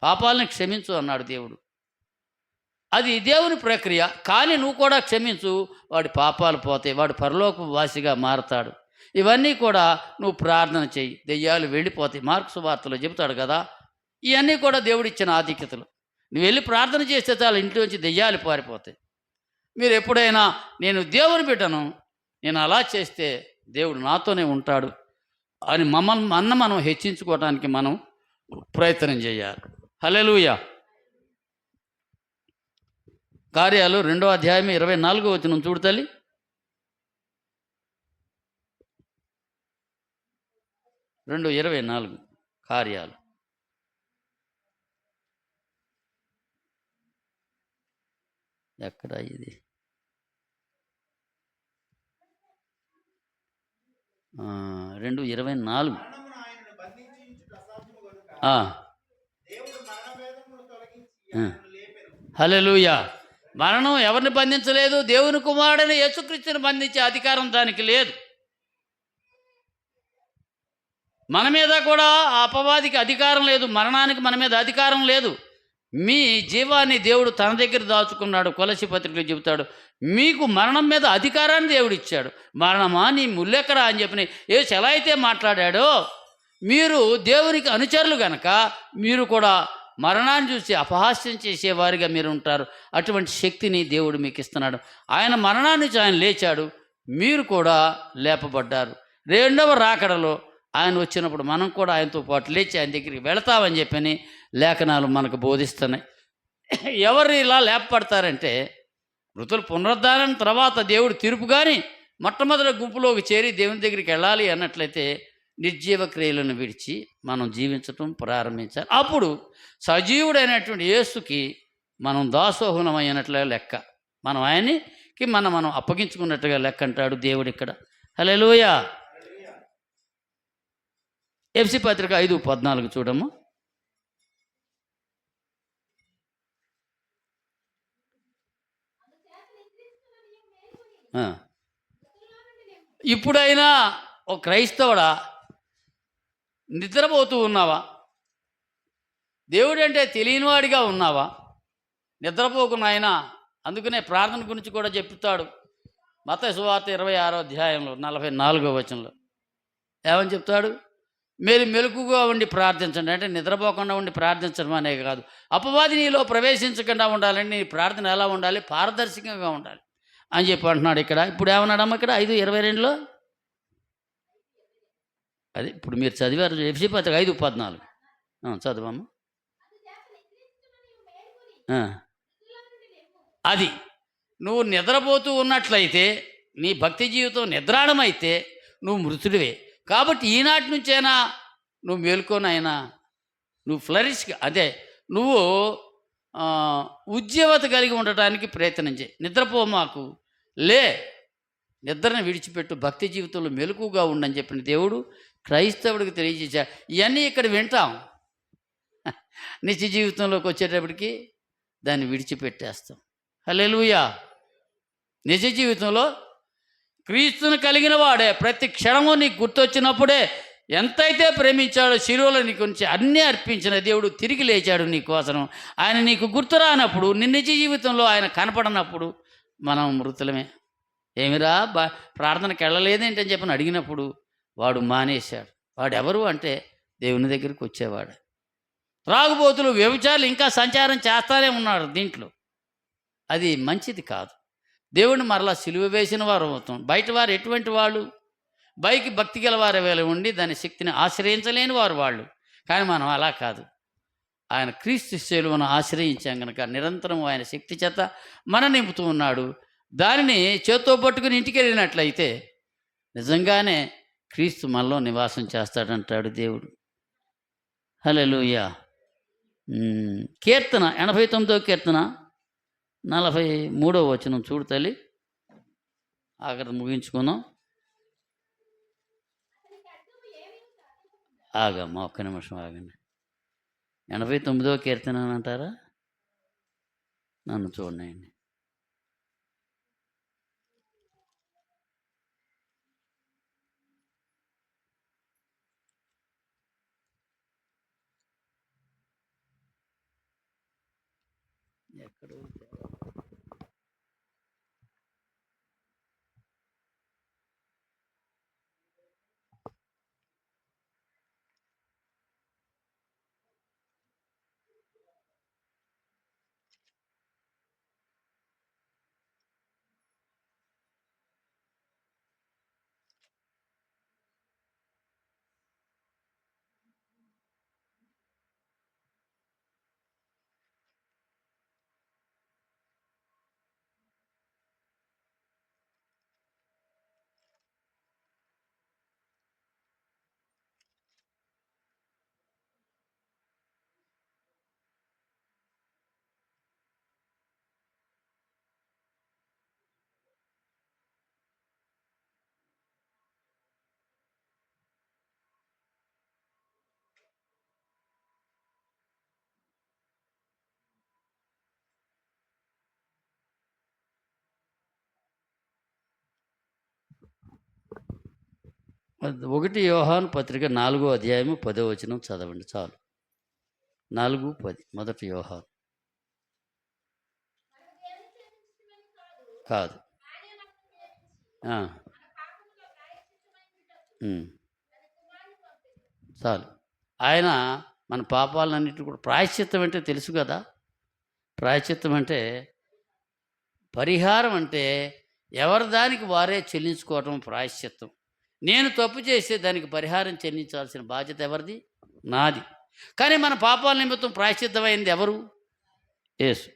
పాపాలను క్షమించు అన్నాడు దేవుడు. అది దేవుని ప్రక్రియ, కానీ నువ్వు కూడా క్షమించు, వాడి పాపాలు పోతాయి, వాడు పరలోక వాసిగా మారతాడు. ఇవన్నీ కూడా నువ్వు ప్రార్థన చెయ్యి, దెయ్యాలు వెళ్ళిపోతాయి. మార్కు సువార్తలో చెబుతాడు కదా. ఇవన్నీ కూడా దేవుడిచ్చిన ఆధిక్యతలు. నువ్వు వెళ్ళి ప్రార్థన చేస్తే చాలు, ఇంట్లోంచి దెయ్యాలు పారిపోతాయి. మీరు ఎప్పుడైనా నేను దేవుని బిడ్డను, నేను అలా చేస్తే దేవుడు నాతోనే ఉంటాడు అని మనం హెచ్చించుకోవడానికి మనం ప్రయత్నం చేయాలి. హల్లెలూయా. కార్యాలు 2వ అధ్యాయం 24వ వచనం చూడు తల్లి. రెండు 24 కార్యాలు. ఎక్కడ ఇది? 2:24. హల్లెలూయా. మరణం ఎవరిని బంధించలేదు, దేవుని కుమారుడైన యేసుక్రీస్తుని బంధించే అధికారం దానికి లేదు. మన మీద కూడా ఆ అపవాదికి అధికారం లేదు, మరణానికి మన మీద అధికారం లేదు. మీ జీవాన్ని దేవుడు తన దగ్గర దాచుకున్నాడు. కొలసి పత్రికలో చెబుతాడు, మీకు మరణం మీద అధికారాన్ని దేవుడు ఇచ్చాడు. మరణమా నీ ముల్లెక్కడా అని చెప్పి యేసు ఎలా అయితే మాట్లాడాడో, మీరు దేవునికి అనుచరులు గనక మీరు కూడా మరణాన్ని చూసి అపహాస్యం చేసేవారిగా మీరు ఉంటారు. అటువంటి శక్తిని దేవుడు మీకు ఇస్తున్నాడు. ఆయన మరణాన్ని నుంచి ఆయన లేచాడు, మీరు కూడా లేపబడ్డారు. రెండవ రాకడలో ఆయన వచ్చినప్పుడు మనం కూడా ఆయనతో పాటు లేచి ఆయన దగ్గరికి వెళతామని చెప్పని లేఖనాలు మనకు బోధిస్తున్నాయి. ఎవరు ఇలా లేపబడతారంటే, మృతుల పునరుద్ధానం తర్వాత దేవుడు తీర్పు కానీ మొట్టమొదటి గుంపులోకి చేరి దేవుని దగ్గరికి వెళ్ళాలి అన్నట్లయితే నిర్జీవ క్రియలను విడిచి మనం జీవించటం ప్రారంభించాలి. అప్పుడు సజీవుడైనటువంటి యేసుకి మనం దాసోహులమైనట్లుగా లెక్క. మనం ఆయనకి మనం అప్పగించుకున్నట్టుగా లెక్క అంటాడు దేవుడు ఇక్కడ. హల్లెలూయా. ఎఫ్సి పత్రిక 5:14 చూడము. ఇప్పుడైనా ఒక క్రైస్తవుడా నిద్రపోతూ ఉన్నావా? దేవుడు అంటే తెలియనివాడిగా ఉన్నావా? నిద్రపోకు నాయనా. అందుకనే ప్రార్థన గురించి కూడా చెప్తాడు మత్తయి సువార్త 26వ అధ్యాయంలో 44వ వచనంలో. ఏమని చెప్తాడు? మీరు మెలకుగా ఉండి ప్రార్థించండి. అంటే నిద్రపోకుండా ఉండి ప్రార్థించడం అనే కాదు, అపవాది నీలో ప్రవేశించకుండా ఉండాలంటే నీ ప్రార్థన ఎలా ఉండాలి? పారదర్శకంగా ఉండాలి అని చెప్పి అంటున్నాడు ఇక్కడ. ఇప్పుడు ఏమన్నాడమ్మ ఇక్కడ 5:22లో? అది ఇప్పుడు మీరు చదివారు ఎఫ్సి పత్రిక 5:14. చదవమ్మా. అది నువ్వు నిద్రపోతూ ఉన్నట్లయితే నీ భక్తి జీవితం నిద్రాణమైతే నువ్వు మృతుడివే. కాబట్టి ఈనాటి నుంచైనా నువ్వు మేల్కొనైనా నువ్వు ఫ్లరిష్గా, అదే నువ్వు ఉజ్జీవత కలిగి ఉండటానికి ప్రయత్నం చేయి. నిద్రపో మాకు, లే, నిద్రను విడిచిపెట్టు, భక్తి జీవితంలో మెలకుగా ఉండని చెప్పిన దేవుడు క్రైస్తవుడికి తెలియజేశాడు. ఇవన్నీ ఇక్కడ వింటాం, నిత్య జీవితంలోకి వచ్చేటప్పటికి దాన్ని విడిచిపెట్టేస్తాం. హల్లెలూయా. నిజ జీవితంలో క్రీస్తును కలిగిన వాడే ప్రతి క్షణము నీకు గుర్తొచ్చినప్పుడే ఎంతైతే ప్రేమించాడో శిలువలో నీకు నుంచి అన్నీ అర్పించిన దేవుడు తిరిగి లేచాడు నీ కోసం. ఆయన నీకు గుర్తు రానప్పుడు, నీ నిజ జీవితంలో ఆయన కనపడనప్పుడు మనం మృతులమే. ఏమిరా ప్రార్థనకి వెళ్ళలేదేంటని చెప్పని అడిగినప్పుడు వాడు మానేశాడు. వాడు ఎవరు అంటే దేవుని దగ్గరికి వచ్చేవాడు. త్రాగుబోతులు, వ్యభిచారులు ఇంకా సంచారం చేస్తానే ఉన్నాడు దీంట్లో. అది మంచిది కాదు. దేవుడిని మరలా సిలువ వేసిన వారు అవుతాం. బయట వారు ఎటువంటి వాళ్ళు? భక్తి గల వారి వేళ ఉండి దాని శక్తిని ఆశ్రయించలేని వారు వాళ్ళు. కానీ మనం అలా కాదు. ఆయన క్రీస్తు శిలువను ఆశ్రయించాం కనుక నిరంతరం ఆయన శక్తి చేత మన నింపుతూ ఉన్నాడు. దానిని చేత్తో పట్టుకుని ఇంటికి వెళ్ళినట్లయితే నిజంగానే క్రీస్తు మనలో నివాసం చేస్తాడంటాడు దేవుడు. హల్లెలూయా. కీర్తన 89వ కీర్తన 43వ వచనం చూడు తల్లి. ఆఖరి ముగించుకుందాం. ఆగమ్మా, ఒక్క నిమిషం ఆగండి. 89వ కీర్తన అని అంటారా? నన్ను చూడండి. ఎక్కడ ఒకటి యోహాను పత్రిక 4వ అధ్యాయము 10వ వచనం చదవండి చాలు. 4:10 మొదటి యోహాను. కాదు, చాలు. ఆయన మన పాపాలన్నిటి కూడా ప్రాయశ్చిత్తం అంటే తెలుసు కదా. ప్రాయశ్చిత్తం అంటే పరిహారం, అంటే ఎవరి దానికి వారే చెల్లించుకోవటం ప్రాయశ్చిత్తం. నేను తప్పు చేస్తే దానికి పరిహారం చెల్లించాల్సిన బాధ్యత ఎవరిది? నాది. కానీ మన పాపాల నిమిత్తం ప్రాయశ్చిత్తమైంది ఎవరు? యేసు.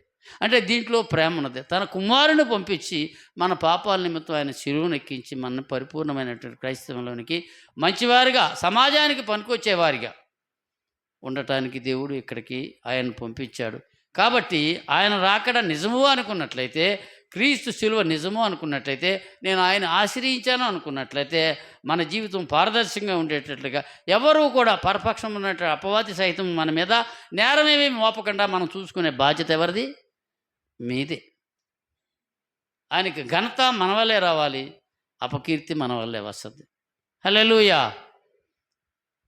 అంటే దీంట్లో ప్రేమ ఉన్నది. తన కుమారుని పంపించి మన పాపాల నిమిత్తం ఆయన శిలువను ఎక్కించి మన పరిపూర్ణమైనటువంటి క్రైస్తవంలోనికి మంచివారిగా, సమాజానికి పనికొచ్చేవారిగా ఉండటానికి దేవుడు ఇక్కడికి ఆయన పంపించాడు. కాబట్టి ఆయన రాకడ నిజము అనుకున్నట్లయితే, క్రీస్తు శిలువ నిజము అనుకున్నట్లయితే, నేను ఆయన ఆశ్రయించాను అనుకున్నట్లయితే, మన జీవితం పారదర్శకంగా ఉండేటట్లుగా, ఎవరూ కూడా పరపక్షం ఉన్నట్టు అపవాది సహితం మన మీద నేరమేమీ మోపకుండా మనం చూసుకునే బాధ్యత ఎవరిది? మీదే. ఆయనకి ఘనత మన వల్లే రావాలి, అపకీర్తి మన వల్లే వస్తుంది. హల్లెలూయా.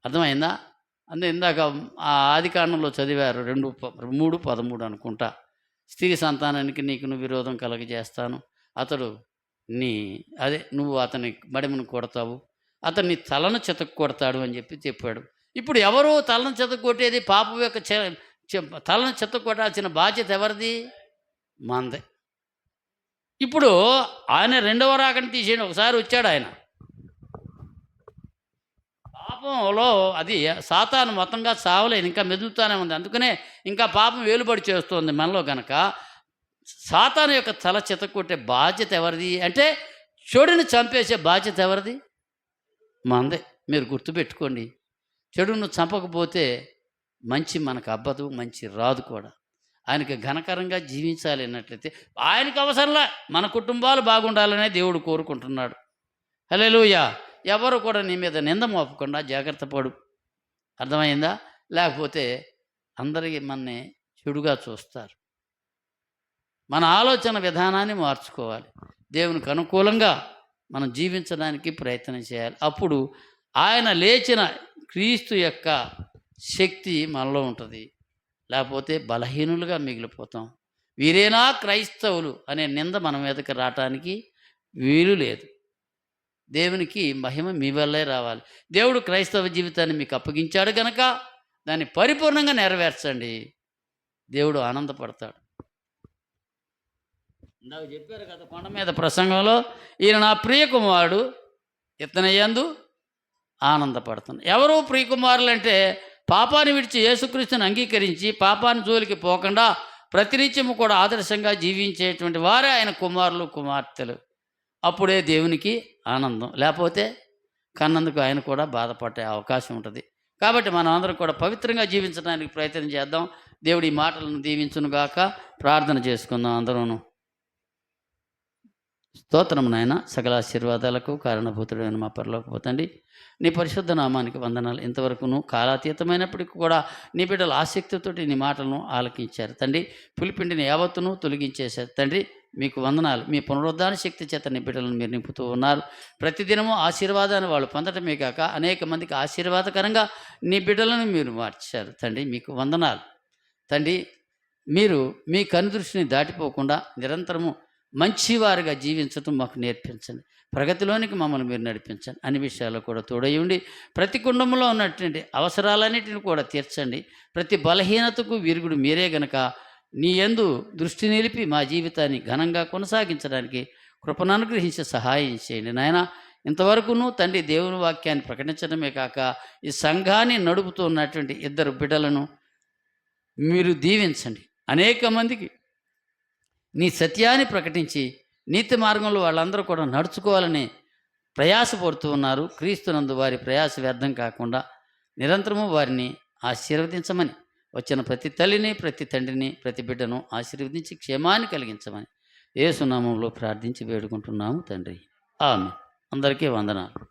అర్థమైందా? అంటే ఇందాక ఆ ఆదికాండంలో చదివారు 3:13 అనుకుంటా. స్త్రీ సంతానానికి నీకు విరోధం కలగజేస్తాను, అతడు నువ్వు అతని మడిమను కొడతావు, అతన్ని తలను చెతకు కొడతాడు అని చెప్పాడు. ఇప్పుడు ఎవరు తలను చెతకు కొట్టేది? పాపం యొక్క తలను చెతకు కొట్టాల్సిన బాధ్యత ఎవరిది? మందే. ఇప్పుడు ఆయన రెండవ రాకని తీసేయండి. ఒకసారి వచ్చాడు ఆయన, పాపంలో అది సాతాను మొత్తంగా చావలేదు, ఇంకా మెదులుతూనే ఉంది. అందుకనే ఇంకా పాపం వేలుబడి చేస్తుంది మనలో. గనక సాతాను యొక్క తల చెతకొట్టే బాధ్యత ఎవరిది అంటే, చెడుని చంపేసే బాధ్యత ఎవరిది? మందే. మీరు గుర్తుపెట్టుకోండి, చెడును చంపకపోతే మంచి మనకు అబ్బదు, మంచి రాదు కూడా. ఆయనకి ఘనకరంగా జీవించాలి అన్నట్లయితే ఆయనకు అవసరంలా మన కుటుంబాలు బాగుండాలనే దేవుడు కోరుకుంటున్నాడు. హల్లెలూయా. ఎవరు కూడా నీ మీద నింద మోపకుండా జాగ్రత్త పడు. అర్థమైందా? లేకపోతే అందరికీ మనని చెడుగా చూస్తారు. మన ఆలోచన విధానాన్ని మార్చుకోవాలి. దేవునికి అనుకూలంగా మనం జీవించడానికి ప్రయత్నం చేయాలి. అప్పుడు ఆయన లేచిన క్రీస్తు యొక్క శక్తి మనలో ఉంటుంది. లేకపోతే బలహీనులుగా మిగిలిపోతాం. వీరేనా క్రైస్తవులు అనే నింద మన మీదకి రావటానికి వీలు లేదు. దేవునికి మహిమ మీ వల్లే రావాలి. దేవుడు క్రైస్తవ జీవితాన్ని మీకు అప్పగించాడు కనుక దాన్ని పరిపూర్ణంగా నెరవేర్చండి. దేవుడు ఆనందపడతాడు. ఇందాక చెప్పారు కదా కొండ మీద ప్రసంగంలో, ఈయన నా ప్రియ కుమారుడు, ఇతని యందు ఆనందపడుతుంది. ఎవరు ప్రియకుమారులు అంటే, పాపాన్ని విడిచి యేసుక్రీస్తుని అంగీకరించి పాపాన్ని జోలికి పోకుండా ప్రతినిత్యము కూడా ఆదర్శంగా జీవించేటువంటి వారే ఆయన కుమారులు, కుమార్తెలు. అప్పుడే దేవునికి ఆనందం. లేకపోతే కన్నందుకు ఆయన కూడా బాధపడే అవకాశం ఉంటుంది. కాబట్టి మనం అందరం కూడా పవిత్రంగా జీవించడానికి ప్రయత్నం చేద్దాం. దేవుడు ఈ మాటలను దీవించునుగాక. ప్రార్థన చేసుకుందాం అందరూను. స్తోత్రము నాయన, సకల ఆశీర్వాదాలకు కారణభూతుడైన మా పరలోకపు తండ్రి, నీ పరిశుద్ధ నామానికి వందనాలు. ఇంతవరకును కాలాతీతమైనప్పటికీ కూడా నీ బిడ్డలు ఆసక్తితోటి నీ మాటలను ఆలకించారు తండ్రి. పులిపిండిని యావత్తును తొలగించేశారు తండ్రి. మీకు వందనాలు. మీ పునరుద్ధాన శక్తి చేత నీ బిడ్డలను మీరు నింపుతూ ఉన్నారు. ప్రతిదినము ఆశీర్వాదాన్ని వాళ్ళు పొందటమే కాక అనేక మందికి ఆశీర్వాదకరంగా నీ బిడ్డలను మీరు మార్చారు తండ్రి. మీకు వందనాలు తండ్రి. మీరు మీ కనుదృష్టిని దాటిపోకుండా నిరంతరము మంచివారిగా జీవించటం మాకు నేర్పించండి. ప్రగతిలోనికి మమ్మల్ని మీరు నడిపించండి. అన్ని విషయాల్లో కూడా తోడై ఉండి ప్రతి కుటుంబంలో ఉన్నటువంటి అవసరాలన్నిటిని కూడా తీర్చండి. ప్రతి బలహీనతకు విరుగుడు మీరే గనక నీ యందు దృష్టి నిలిపి మా జీవితాన్ని ఘనంగా కొనసాగించడానికి కృపను అనుగ్రహించి సహాయం చేయండి నాయన. ఇంతవరకును తండ్రి దేవుని వాక్యాన్ని ప్రకటించడమే కాక ఈ సంఘాన్ని నడుపుతూ ఉన్నటువంటి ఇద్దరు బిడ్డలను మీరు దీవించండి. అనేక మందికి నీ సత్యాన్ని ప్రకటించి నీతి మార్గంలో వాళ్ళందరూ కూడా నడుచుకోవాలని ప్రయాసపడుతూ ఉన్నారు. క్రీస్తునందు వారి ప్రయాస వ్యర్థం కాకుండా నిరంతరము వారిని ఆశీర్వదించమని, వచ్చిన ప్రతి తల్లిని, ప్రతి తండ్రిని, ప్రతి బిడ్డను ఆశీర్వదించి క్షేమాన్ని కలిగించమని యేసు నామములో ప్రార్థించి వేడుకుంటున్నాము తండ్రి. ఆమేన్. అందరికీ వందనాలు.